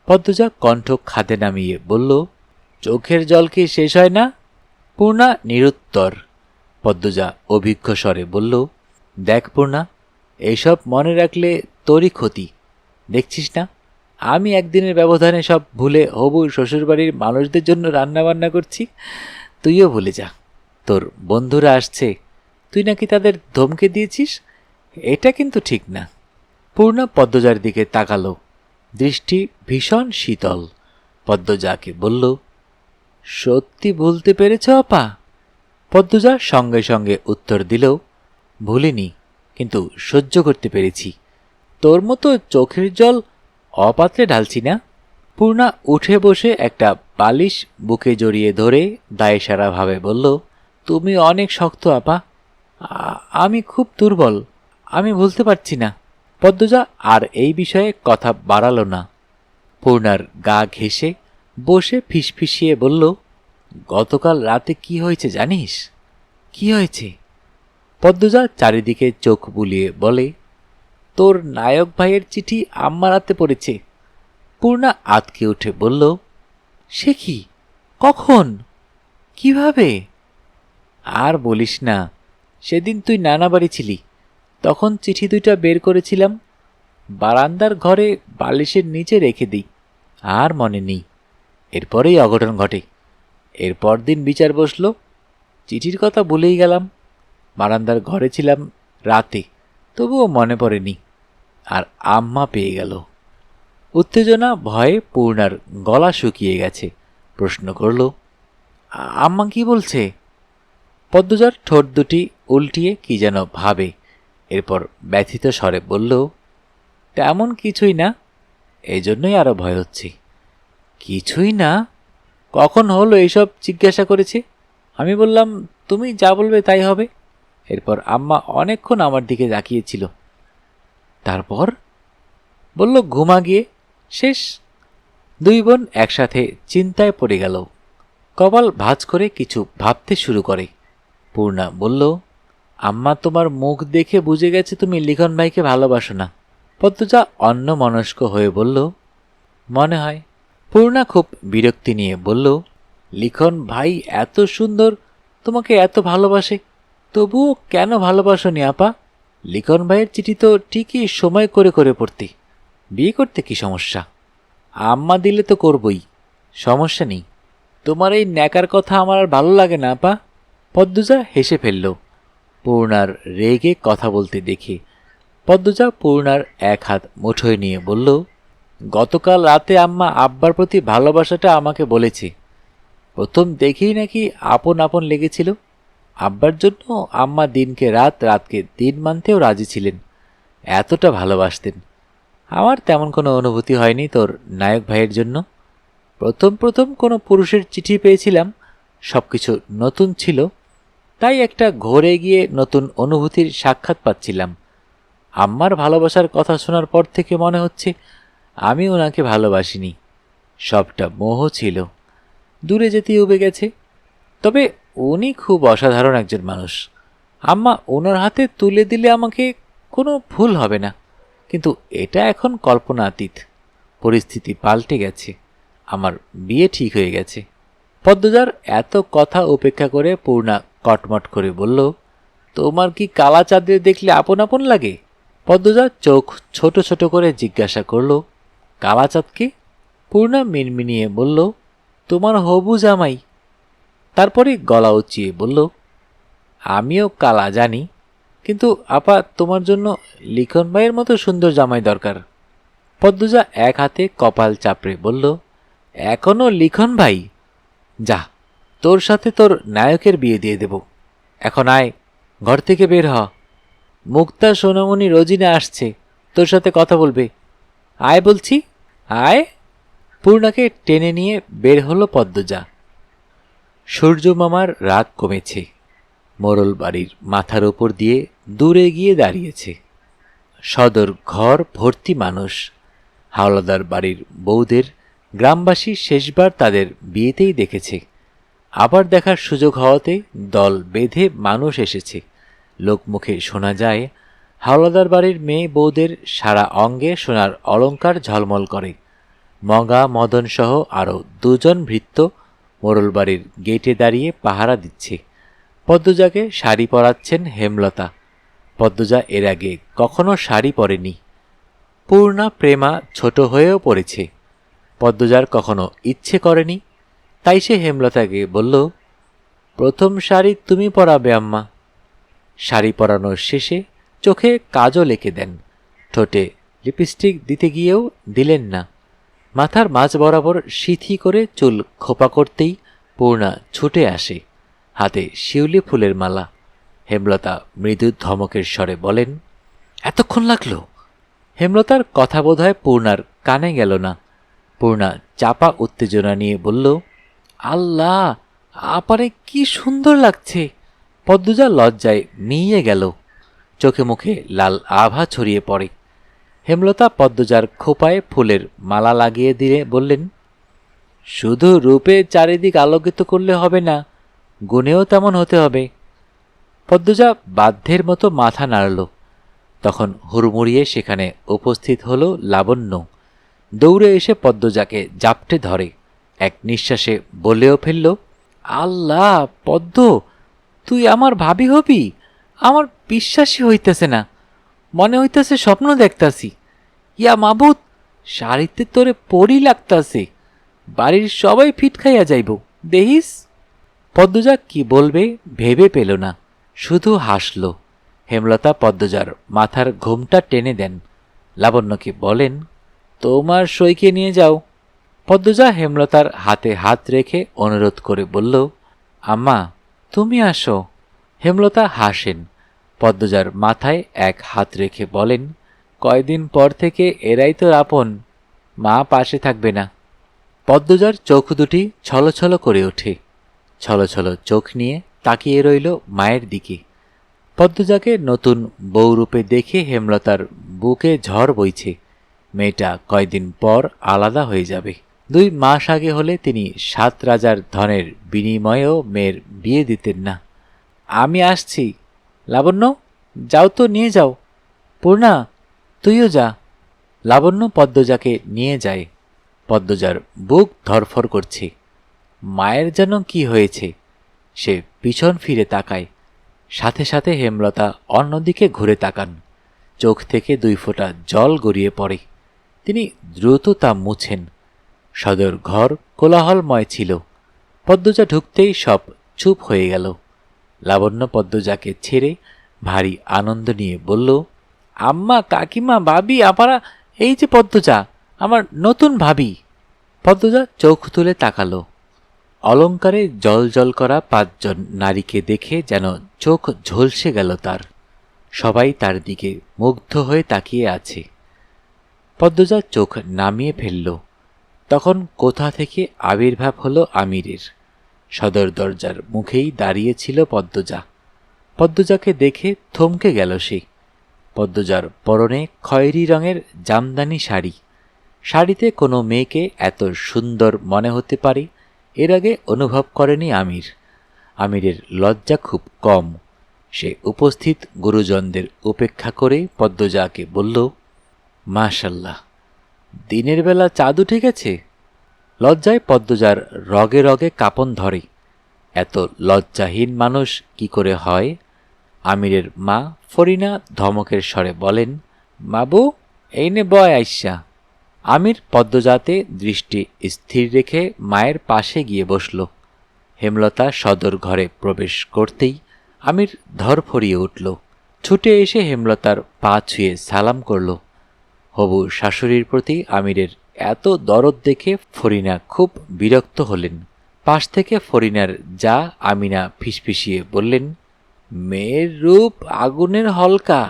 পদ্মজা কণ্ঠ খাদে নামিয়ে বলল, চোখের জল কি শেষ হয় না? পূর্ণা নিরুত্তর। পদ্মজা অভিজ্ঞ স্বরে বলল, দেখ পূর্ণা, এইসব মনে রাখলে তোরই ক্ষতি। দেখছিস না, আমি একদিনের ব্যবধানে সব ভুলে হবু শ্বশুরবাড়ির মানুষদের জন্য রান্নাবান্না করছি। তুইও ভুলে যা। তোর বন্ধুরা আসছে, তুই নাকি তাদের ধমকে দিয়েছিস। এটা কিন্তু ঠিক না। পূর্ণা পদ্মজার দিকে তাকালো, দৃষ্টি ভীষণ শীতল। পদ্মজাকে বলল, সত্যি ভুলতে পেরেছ আপা? পদ্মজা সঙ্গে সঙ্গে উত্তর দিল, ভুলিনি, কিন্তু সহ্য করতে পেরেছি। তোর মতো চোখের জল অপাত্রে ঢালছি না। পূর্ণা উঠে বসে একটা বালিশ বুকে জড়িয়ে ধরে দায়সারাভাবে বলল, তুমি অনেক শক্ত আপা, আমি খুব দুর্বল, আমি ভুলতে পারছি না। পদ্মজা আর এই বিষয়ে কথা বাড়ালো না। পূর্ণার গা ঘেঁষে বসে ফিসফিসিয়ে বলল, গতকাল রাতে কি হয়েছে জানিস? কি হয়েছে? পদ্মজা চারিদিকে চোখ বুলিয়ে বলে, তোর নায়ক ভাইয়ের চিঠি আম্মার হাতে পড়েছে। পূর্ণা আতকে উঠে বলল, সে কি? কখন? কিভাবে? আর বলিস না, সেদিন তুই নানা বাড়ি ছিলি, তখন চিঠি দুইটা বের করেছিলাম, বারান্দার ঘরে বালিশের নিচে রেখে দিই, আর মনে নেই। এরপরেই অঘটন ঘটে। এরপর দিন বিচার বসল, চিঠির কথা ভুলেই গেলাম। বারান্দার ঘরে ছিলাম রাতে, তবুও মনে পড়েনি। আর আম্মা পেয়ে গেল। উত্তেজনা ভয়ে পূর্ণার গলা শুকিয়ে গেছে। প্রশ্ন করল, আম্মা কি বলছে? পদ্মজার ঠোঁট দুটি উল্টিয়ে কি যেন ভাবে, এরপর ব্যথিত স্বরে বলল, তেমন কিছুই না, এই জন্যই আরো ভয় হচ্ছে। কিছুই না? কখন হলো এইসব জিজ্ঞাসা করেছে? আমি বললাম, তুমি যা বলবে তাই হবে। এরপর আম্মা অনেকক্ষণ আমার দিকে তাকিয়েছিল। তারপর বলল, ঘুমা গিয়ে শেষ। দুই বোন একসাথে চিন্তায় পড়ে গেল। কপাল ভাঁজ করে কিছু ভাবতে শুরু করে। পূর্ণা বলল, আম্মা তোমার মুখ দেখে বুঝে গেছে তুমি লিখন ভাইকে ভালোবাসো না। পদ্মজা অন্যমনস্ক হয়ে বলল, মনে হয়। পূর্ণা খুব বিরক্তি নিয়ে বলল, লিখন ভাই এত সুন্দর, তোমাকে এত ভালোবাসে, তবুও কেন ভালোবাসোনি আপা? লিখন ভাইয়ের চিঠি তো ঠিকই সময় করে করে পড়তে। বিয়ে করতে কি সমস্যা? আম্মা দিলে তো করবই, সমস্যা নেই। তোমার এই ন্যাকার কথা আমার আর ভালো লাগে না আপা। পদ্মজা হেসে ফেলল পূর্ণার রেগে কথা বলতে দেখে। পদ্মজা পূর্ণার এক হাত মুঠোয় নিয়ে বলল, গতকাল রাতে আম্মা আব্বার প্রতি ভালোবাসাটা আমাকে বলেছে। প্রথম দেখেই নাকি আপন আপন লেগেছিল। আব্বার জন্য আম্মা দিনকে রাত, রাতকে দিন মানতেও রাজি ছিলেন, এতটা ভালোবাসতেন। আমার তেমন কোনো অনুভূতি হয়নি তোর নায়ক ভাইয়ের জন্য। প্রথম প্রথম কোনো পুরুষের চিঠি পেয়েছিলাম, সব কিছু নতুন ছিল, তাই একটা ঘোরে গিয়ে নতুন অনুভূতির সাক্ষাৎ পাচ্ছিলাম। আম্মার ভালোবাসার কথা শোনার পর থেকে মনে হচ্ছে আমি ওনাকে ভালোবাসিনি, সবটা মোহ ছিল, দূরে যেতে উবে গেছে। তবে উনি খুব অসাধারণ একজন মানুষ। আম্মা ওনার হাতে তুলে দিলে আমাকে কোনো ভুল হবে না, কিন্তু এটা এখন কল্পনাতীত। পরিস্থিতি পাল্টে গেছে, আমার বিয়ে ঠিক হয়ে গেছে। পদ্মজার এত কথা উপেক্ষা করে পূর্ণা কটমট করে বলল, তোমার কি কালা চাঁদের দেখলে আপন আপন লাগে? পদ্মজা চোখ ছোট ছোট করে জিজ্ঞাসা করল, কালা চাঁদকে? পূর্ণা মিনমিনিয়ে বলল, তোমার হবু জামাই। তারপরে গলা উঁচিয়ে বলল, আমিও কালা জানি, কিন্তু আপা তোমার জন্য লিখন ভাইয়ের মতো সুন্দর জামাই দরকার। পদ্মজা এক হাতে কপাল চাপড়ে বলল, এখনো লিখন ভাই? যা, তোর সাথে তোর নায়কের বিয়ে দিয়ে দেব। এখন আয়, ঘর থেকে বের হ। মুক্তা, সোনামণি, রোজিনা আসছে, তোর সাথে কথা বলবে। আয় বলছি, আয়। পূর্ণাকে টেনে নিয়ে বের হলো পদ্মজা। সূর্য মামার রাগ কমেছে। মোড়ল বাড়ির মাথার ওপর দিয়ে দূরে গিয়ে দাঁড়িয়েছে। সদর ঘর ভর্তি মানুষ। হাওলাদার বাড়ির বউদের গ্রামবাসী শেষবার তাদের বিয়েতেই দেখেছে, আবার দেখার সুযোগ হওয়াতে দল বেঁধে মানুষ এসেছে। লোকমুখে শোনা যায়, হাওলাদার বাড়ির মেয়ে বউদের সারা অঙ্গে সোনার অলংকার ঝলমল করে। মগা মদন সহ আরও দুজন ভৃত্য মোড়ল বাড়ির গেটে দাঁড়িয়ে পাহারা দিচ্ছে। পদ্মজাকে শাড়ি পরাচ্ছেন হেমলতা। পদ্মজা এর আগে কখনো শাড়ি পরেনি। পূর্ণা প্রেমা ছোট হয়েও পড়েছে। পদ্মজার কখনো ইচ্ছে করেনি, তাই সে হেমলতাকে বলল, প্রথম শাড়ি তুমি পরাবে আম্মা। শাড়ি পরানোর শেষে চোখে কাজল এঁকে দেন, ঠোঁটে লিপস্টিক দিতে গিয়েও দিলেন না। মাথার মাঝ বরাবর সিথি করে চুল খোপা করতেই পূর্ণা ছুটে আসে, হাতে শিউলি ফুলের মালা। হেমলতা মৃদু ধমকের স্বরে বলেন, এতক্ষণ লাগলো? হেমলতার কথা বোধহয় পূর্ণার কানে গেল না। পূর্ণা চাপা উত্তেজনা নিয়ে বলল, আল্লাহ, আপারে কি সুন্দর লাগছে। পদ্মজা লজ্জায় মিইয়ে গেল, চোখে মুখে লাল আভা ছড়িয়ে পড়ে। হেমলতা পদ্মজার খোপায় ফুলের মালা লাগিয়ে দিয়ে বললেন, শুধু রূপে চারিদিক আলোকিত করলে হবে না, গুণেও তেমন হতে হবে। পদ্মজা বাধ্যের মতো মাথা নাড়ল। তখন হুড়মুড়িয়ে সেখানে উপস্থিত হল লাবণ্য। দৌড়ে এসে পদ্মজাকে জাপটে ধরে, এক নিঃশ্বাসে বলেও ফেলল, আল্লাহ পদ্ম, তুই আমার ভাবি হবি? আমার বিশ্বাসই হইতেছে না, মনে হইতেছে স্বপ্ন দেখতাছি। ইয়া মাবুত, শাড়িতে তোরে পরি লাগতাছে, বাড়ির সবাই ফিট খাইয়া যাইব দেহিস। পদ্মজা কি বলবে ভেবে পেল না, শুধু হাসল। হেমলতা পদ্মজার মাথার ঘোমটা টেনে দেন। লাবণ্যকে বলেন, তোমার সইকে নিয়ে যাও। পদ্মজা হেমলতার হাতে হাত রেখে অনুরোধ করে বলল, আম্মা তুমি আসো। হেমলতা হাসেন। পদ্মজার মাথায় এক হাত রেখে বলেন, কয়দিন পর থেকে এরাই তোর আপন, মা পাশে থাকবে না। পদ্মজার চোখ দুটি ছলছল করে ওঠে। ছলছল চোখ নিয়ে তাকিয়ে রইল মায়ের দিকে। পদ্মজাকে নতুন বউরূপে দেখে হেমলতার বুকে ঝড় বইছে। মেয়েটা কয়দিন পর আলাদা হয়ে যাবে। 2 মাস আগে হলে তিনি 7 রাজার ধনের বিনিময়েও মেয়ের বিয়ে দিতেন না। আমি আসছি। লাবণ্য, যাও তো, নিয়ে যাও। পূর্ণা, তুইও যা। লাবণ্য পদ্মজাকে নিয়ে যায়। পদ্মজার বুক ধরফর করছে। মায়ের যেন কি হয়েছে। সে পিছন ফিরে তাকায়। সাথে সাথে হেমলতা অন্যদিকে ঘুরে তাকান। চোখ থেকে 2 ফোঁটা জল গড়িয়ে পড়ে। তিনি দ্রুত তা মুছেন। সদর ঘর কোলাহলময় ছিল। পদ্মজা ঢুকতেই সব চুপ হয়ে গেল। লাবণ্য পদ্মজাকে ছেড়ে ভারী আনন্দ নিয়ে বলল, আম্মা, কাকিমা, ভাবি, আপারা, এই যে পদ্মজা, আমার নতুন ভাবি। পদ্মজা চোখ তুলে তাকালো। অলঙ্কারে জল করা 5 জন নারীকে দেখে যেন চোখ ঝলসে গেল তার। সবাই তার দিকে মুগ্ধ হয়ে তাকিয়ে আছে। পদ্মজা চোখ নামিয়ে ফেলল। তখন কোথা থেকে আবির্ভাব হলো আমিরের। সদর দরজার মুখেই দাঁড়িয়েছিল পদ্মজা। পদ্মজাকে দেখে থমকে গেল সে। পদ্মজার পরনে খয়েরি রঙের জামদানি শাড়ি। শাড়িতে কোনো মেয়েকে এত সুন্দর মনে হতে পারে এর আগে অনুভব করেনি আমির। আমিরের লজ্জা খুব কম। সে উপস্থিত গুরুজনদের উপেক্ষা করে পদ্মজাকে বলল, মাশাল্লাহ, দিনের বেলা চাঁদ উঠে গেছে। লজ্জায় পদ্মজার রগে রগে কাঁপন ধরে। এত লজ্জাহীন মানুষ কি করে হয়? আমিরের মা ফরিনা ধমকের স্বরে বলেন, বাবু, এই নে বয় আইসা। আমির পদ্মজাতে দৃষ্টি স্থির রেখে মায়ের পাশে গিয়ে বসল। হেমলতা সদর ঘরে প্রবেশ করতেই আমির ধরফরিয়ে উঠল। ছুটে এসে হেমলতার পা ছুঁয়ে সালাম করল। হবু শাশুড়ির প্রতি আমিরের এত দরদ দেখে ফরিনা খুব বিরক্ত হলেন। পাশ থেকে ফরিনার যা আমিনা ফিসফিসিয়ে বললেন, মেয়ের রূপ আগুনের হলকা,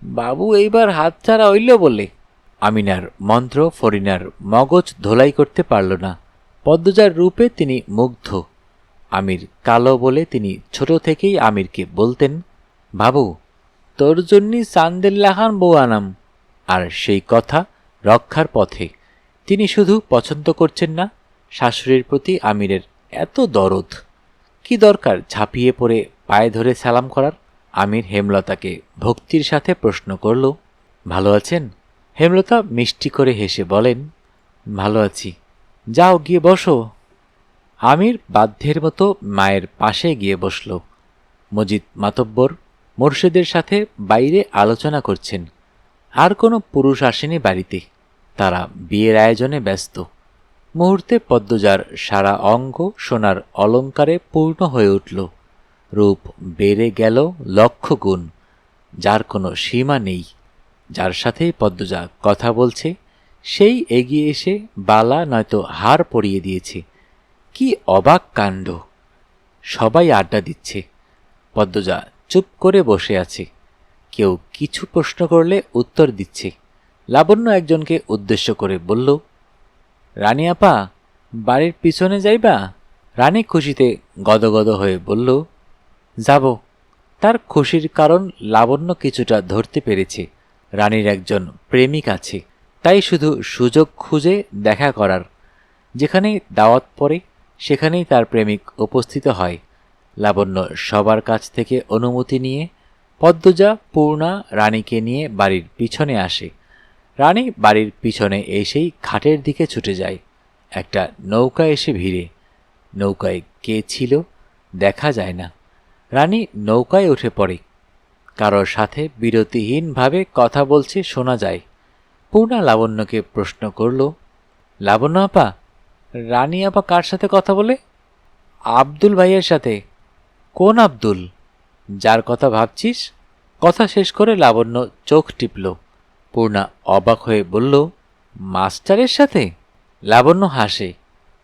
বাবু এইবার হাতছাড়া হইল বলে। আমিনার মন্ত্র ফরিনার মগজ ধোলাই করতে পারল না। পদ্মজার রূপে তিনি মুগ্ধ। আমির কালো বলে তিনি ছোট থেকেই আমিরকে বলতেন, বাবু, তোর জন্যই চান্দের লাহান বউ আনাম। আর সেই কথা রক্ষার পথে। তিনি শুধু পছন্দ করছেন না, শাশুড়ির প্রতি আমিরের এত দরদ। কি দরকার ঝাঁপিয়ে পড়ে পায়ে ধরে সালাম করার? আমির হেমলতাকে ভক্তির সাথে প্রশ্ন করল, ভালো আছেন? হেমলতা মিষ্টি করে হেসে বলেন, ভালো আছি, যাও গিয়ে বসো। আমির বাধ্যের মতো মায়ের পাশে গিয়ে বসল। মজিদ মাতব্বর মোর্শেদের সাথে বাইরে আলোচনা করছেন। আর কোনো পুরুষ আসেনি বাড়িতে, তারা বিয়ের আয়োজনে ব্যস্ত। মুহূর্তে পদ্মজার সারা অঙ্গ সোনার অলঙ্কারে পূর্ণ হয়ে উঠল। রূপ বেড়ে গেল লক্ষ গুণ, যার কোনো সীমা নেই। যার সাথে পদ্মজা কথা বলছে সেই এগিয়ে এসে বালা নয়তো হার পরিয়ে দিয়েছে। কি অবাক কাণ্ড! সবাই আড্ডা দিচ্ছে, পদ্মজা চুপ করে বসে আছে। কেউ কিছু প্রশ্ন করলে উত্তর দিচ্ছে। লাবণ্য একজনকে উদ্দেশ্য করে বলল, রানী আপা, বাড়ির পিছনে যাইবা? রানী খুশিতে গদগদ হয়ে বলল, যাব। তার খুশির কারণ লাবণ্য কিছুটা ধরতে পেরেছে। রানীর একজন প্রেমিক আছে, তাই শুধু সুযোগ খুঁজে দেখা করার। যেখানেই দাওয়াত পড়ে সেখানেই তার প্রেমিক উপস্থিত হয়। লাবণ্য সবার কাছ থেকে অনুমতি নিয়ে পদ্মজা, পূর্ণা, রানীকে নিয়ে বাড়ির পিছনে আসে। রানী বাড়ির পিছনে এসেই ঘাটের দিকে ছুটে যায়। একটা নৌকা এসে ভিড়ে। নৌকায় কে ছিল দেখা যায় না। রানী নৌকায় উঠে পড়ে। কারোর সাথে বিরতিহীনভাবে কথা বলছে শোনা যায়। পূর্ণা লাবণ্যকে প্রশ্ন করল, লাবণ্য আপা, রানী আপা কার সাথে কথা বলে? আব্দুল ভাইয়ের সাথে। কোন আব্দুল? যার কথা ভাবছিস? কথা শেষ করে লাবণ্য চোখ টিপল। পূর্ণা অবাক হয়ে বলল, মাস্টারের সাথে? লাবণ্য হাসে।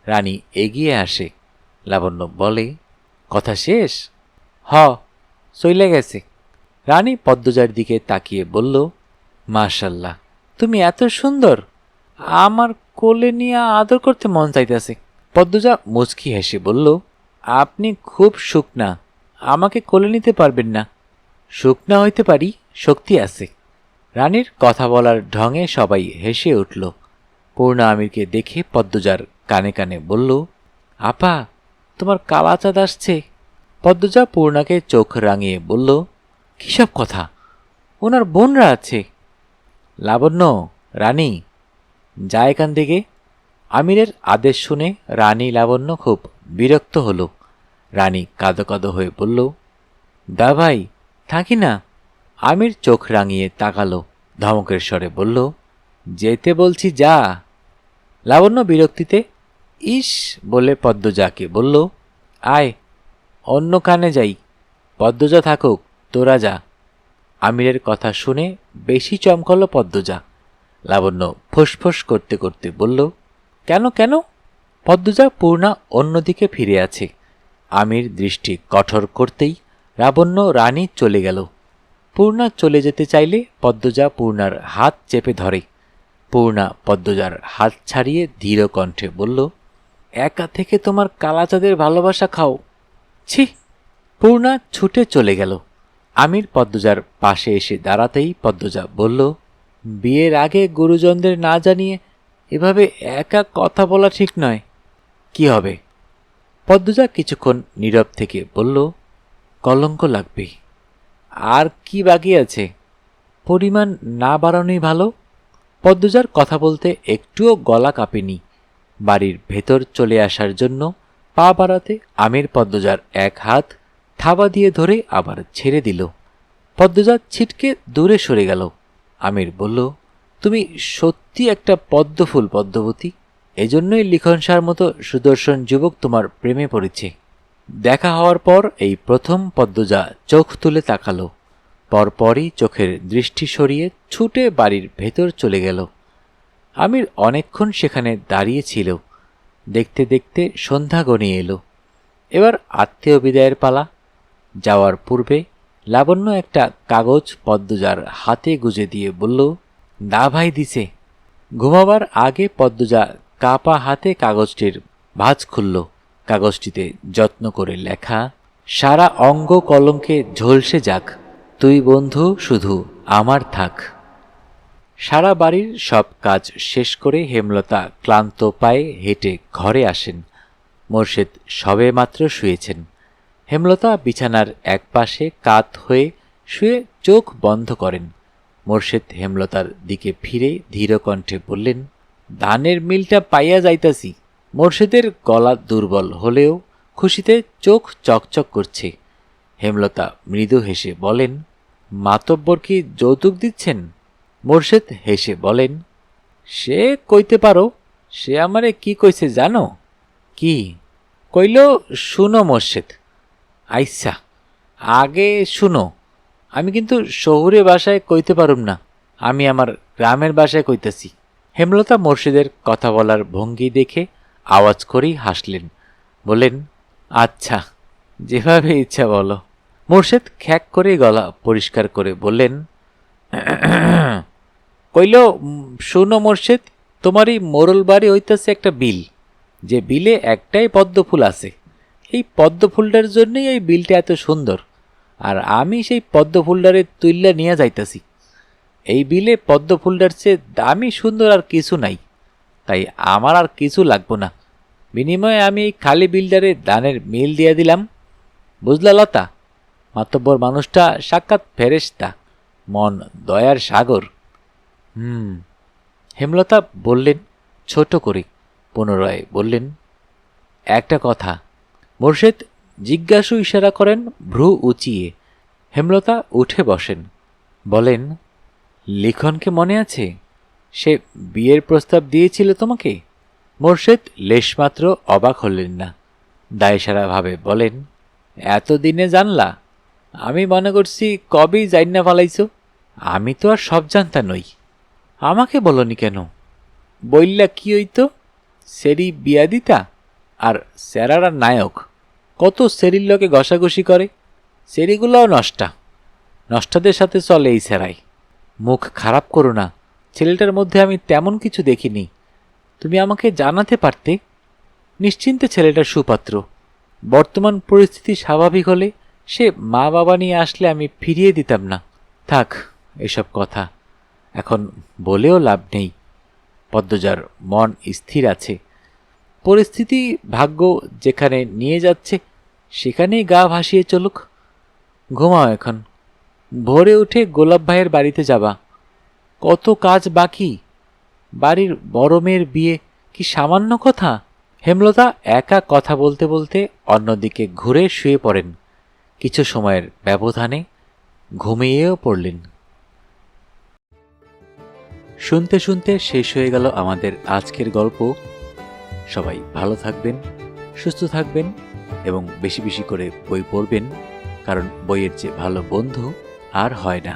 রানী এগিয়ে আসে। লাবণ্য বলে, কথা শেষ? হ, চইলে গেছে। রানী পদ্মজার দিকে তাকিয়ে বলল, মাশাল্লাহ, তুমি এত সুন্দর, আমার কোলে নিয়ে আদর করতে মন চাইতেছে। পদ্মজা মুচকি হেসে বলল, আপনি খুব শুকনা, আমাকে কোলে নিতে পারবেন না। শুকনা হইতে পারি, শক্তি আছে। রানীর কথা বলার ঢঙে সবাই হেসে উঠল। পূর্ণা আমিরকে দেখে পদ্মজার কানে কানে বলল, আপা, তোমার কালাচাঁদ আসছে। পদ্মজা পূর্ণাকে চোখ রাঙিয়ে বলল, কিসব কথা? ওনার বোনরা আছে। লাবণ্য, রানী, যা এখান থেকে। আমিরের আদেশ শুনে রানী লাবণ্য খুব বিরক্ত হল। রানী কাঁদো কাঁদো হয়ে বলল, দা ভাই, থাকি না। আমির চোখ রাঙিয়ে তাকালো, ধমকের স্বরে বলল, যেতে বলছি যা। লাবণ্য বিরক্তিতে ইস বলে পদ্মজাকে বলল, আয়, অন্য কানে যাই। পদ্মজা থাকুক, তোরা যা। আমিরের কথা শুনে বেশি চমকাল পদ্মজা। লাবণ্য ফোঁসফোঁস করতে করতে বলল, কেন কেন? পদ্মজা পূর্ণা অন্যদিকে ফিরে আছে। আমির দৃষ্টি কঠোর করতেই লাবণ্য রানী চলে গেল। পূর্ণা চলে যেতে চাইলে পদ্মজা পূর্ণার হাত চেপে ধরে। পূর্ণা পদ্মজার হাত ছাড়িয়ে ধীর কণ্ঠে বলল, একা থেকে তোমার কালাচাঁদের ভালোবাসা খাও। ছি! পূর্ণা ছুটে চলে গেল। আমির পদ্মজার পাশে এসে দাঁড়াতেই পদ্মজা বলল, বিয়ের আগে গুরুজনদের না জানিয়ে এভাবে একা কথা বলা ঠিক নয়। কি হবে? পদ্মজা কিছুক্ষণ নীরব থেকে বলল, কলঙ্ক লাগবে। আর কি বাকি আছে? পরিমাণ না বাড়ানোই ভালো। পদ্মজার কথা বলতে একটুও গলা কাঁপেনি। বাড়ির ভেতর চলে আসার জন্য পা বাড়াতে আমির পদ্মজার এক হাত থাবা দিয়ে ধরে আবার ছেড়ে দিল। পদ্মজা ছিটকে দূরে সরে গেল। আমির বলল, তুমি সত্যি একটা পদ্মফুল পদ্মবতী। এজন্যই লিখন সার মতো সুদর্শন যুবক তোমার প্রেমে পড়েছে। দেখা হওয়ার পর এই প্রথম পদ্মজা চোখ তুলে তাকালো। পরপরই চোখের দৃষ্টি সরিয়ে ছুটে বাড়ির ভেতর চলে গেল। আমির অনেকক্ষণ সেখানে দাঁড়িয়েছিল। দেখতে দেখতে সন্ধ্যা গনিয়ে এলো। এবার আত্মীয় বিদায়ের পালা। যাওয়ার পূর্বে লাবণ্য একটা কাগজ পদ্মজার হাতে গুজে দিয়ে বলল, দা ভাই দিছে। ঘুমাবার আগে পদ্মজা কাপা হাতে কাগজটির ভাঁজ খুলল। কাগজটিতে যত্ন করে লেখা, সারা অঙ্গ কলঙ্কে ঝলসে যাক, তুই বন্ধু শুধু আমার থাক। সারা বাড়ির সব কাজ শেষ করে হেমলতা ক্লান্ত পায়ে হেঁটে ঘরে আসেন। মোর্শেদ সবে মাত্র শুয়েছেন। হেমলতা বিছানার একপাশে কাত হয়ে শুয়ে চোখ বন্ধ করেন। মোর্শেদ হেমলতার দিকে ফিরে ধীর কণ্ঠে বললেন, ধানের মিলটা পাইয়া যাইতাছি। মোর্শেদের গলা দুর্বল হলেও খুশিতে চোখ চকচক করছে। হেমলতা মৃদু হেসে বলেন, মাতব্বর কি যৌতুক দিচ্ছেন? মোর্শেদ হেসে বলেন, সে কইতে পারো। সে আমারে কি কইছে জানো? কি কইল? শুনো মোর্শেদ। আইসা, আগে শুনো। আমি কিন্তু শহুরে বাসায় কইতে পারুম না, আমি আমার গ্রামের বাসায় কইতেছি। হেমলতা মোর্শেদের কথা বলার ভঙ্গি দেখে আওয়াজ করেই হাসলেন। বললেন, আচ্ছা, যেভাবে ইচ্ছা বলো। মোর্শেদ খ্যাক করে গলা পরিষ্কার করে বললেন, কইল, শুনো মোর্শেদ, তোমারই মোরল বাড়ি হইতেছে একটা বিল, যে বিলে একটাই পদ্ম ফুল আছে। এই পদ্ম ফুলটার জন্যই এই বিলটা এত সুন্দর, আর আমি সেই পদ্ম ফুলটারে তুইল্লা নিয়ে যাইতাছি। এই বিলে পদ্ম ফুলটার চেয়ে দামি সুন্দর আর কিছু নাই, তাই আমার আর কিছু লাগবো না। বিনিময়ে আমি এই খালি বিলটারে দানের মিল দিয়ে দিলাম। বুঝলা লতা? মাতব্বর মানুষটা সাক্ষাৎ ফেরেশতা, মন দয়ার সাগর। হেমলতা বললেন ছোট করে, পুনরায় বললেন, একটা কথা। মোর্শেদ জিজ্ঞাসু ইশারা করেন ভ্রু উঁচিয়ে। হেমলতা উঠে বসেন, বলেন, লিখনকে মনে আছে? সে বিয়ের প্রস্তাব দিয়েছিল তোমাকে? মোর্শেদ লেশমাত্র অবাক হলেন না, দায়সারাভাবে বলেন, এতদিনে জানলা? আমি মনে করছি কবেই জাইন্না ফালাইছো। আমি তো আর সব জানতা নই। আমাকে বলনি কেন? বইল্লা কি হইতো? সেরি বিয়া দিতা? আর স্যারারা নায়ক, কত সেরির লোকে ঘষাঘষি করে। সেরিগুলোও নষ্টা, নষ্টাদের সাথে চলে এই স্যারাই। মুখ খারাপ করো না, ছেলেটার মধ্যে আমি তেমন কিছু দেখিনি। তুমি আমাকে জানাতে পারতে। নিশ্চিন্তে ছেলেটার সুপাত্র। বর্তমান পরিস্থিতি স্বাভাবিক হলে সে মা বাবা নিয়ে আসলে আমি ফিরিয়ে দিতাম না। থাক এসব কথা, এখন বলেও লাভ নেই। পদ্মজার মন স্থির আছে। পরিস্থিতি ভাগ্য যেখানে নিয়ে যাচ্ছে সেখানেই গা ভাসিয়ে চলুক। ঘুমাও এখন, ভোরে উঠে গোলাপ ভাইয়ের বাড়িতে যাবা। কত কাজ বাকি। বাড়ির বড় মেয়ের বিয়ে কি সামান্য কথা? হেমলতা একা কথা বলতে বলতে অন্যদিকে ঘুরে শুয়ে পড়েন। কিছু সময়ের ব্যবধানে ঘুমিয়েও পড়লেন। শুনতে শুনতে শেষ হয়ে গেল আমাদের আজকের গল্প। সবাই ভালো থাকবেন, সুস্থ থাকবেন এবং বেশি বেশি করে বই পড়বেন, কারণ বইয়ের চেয়ে ভালো বন্ধু আর হয় না।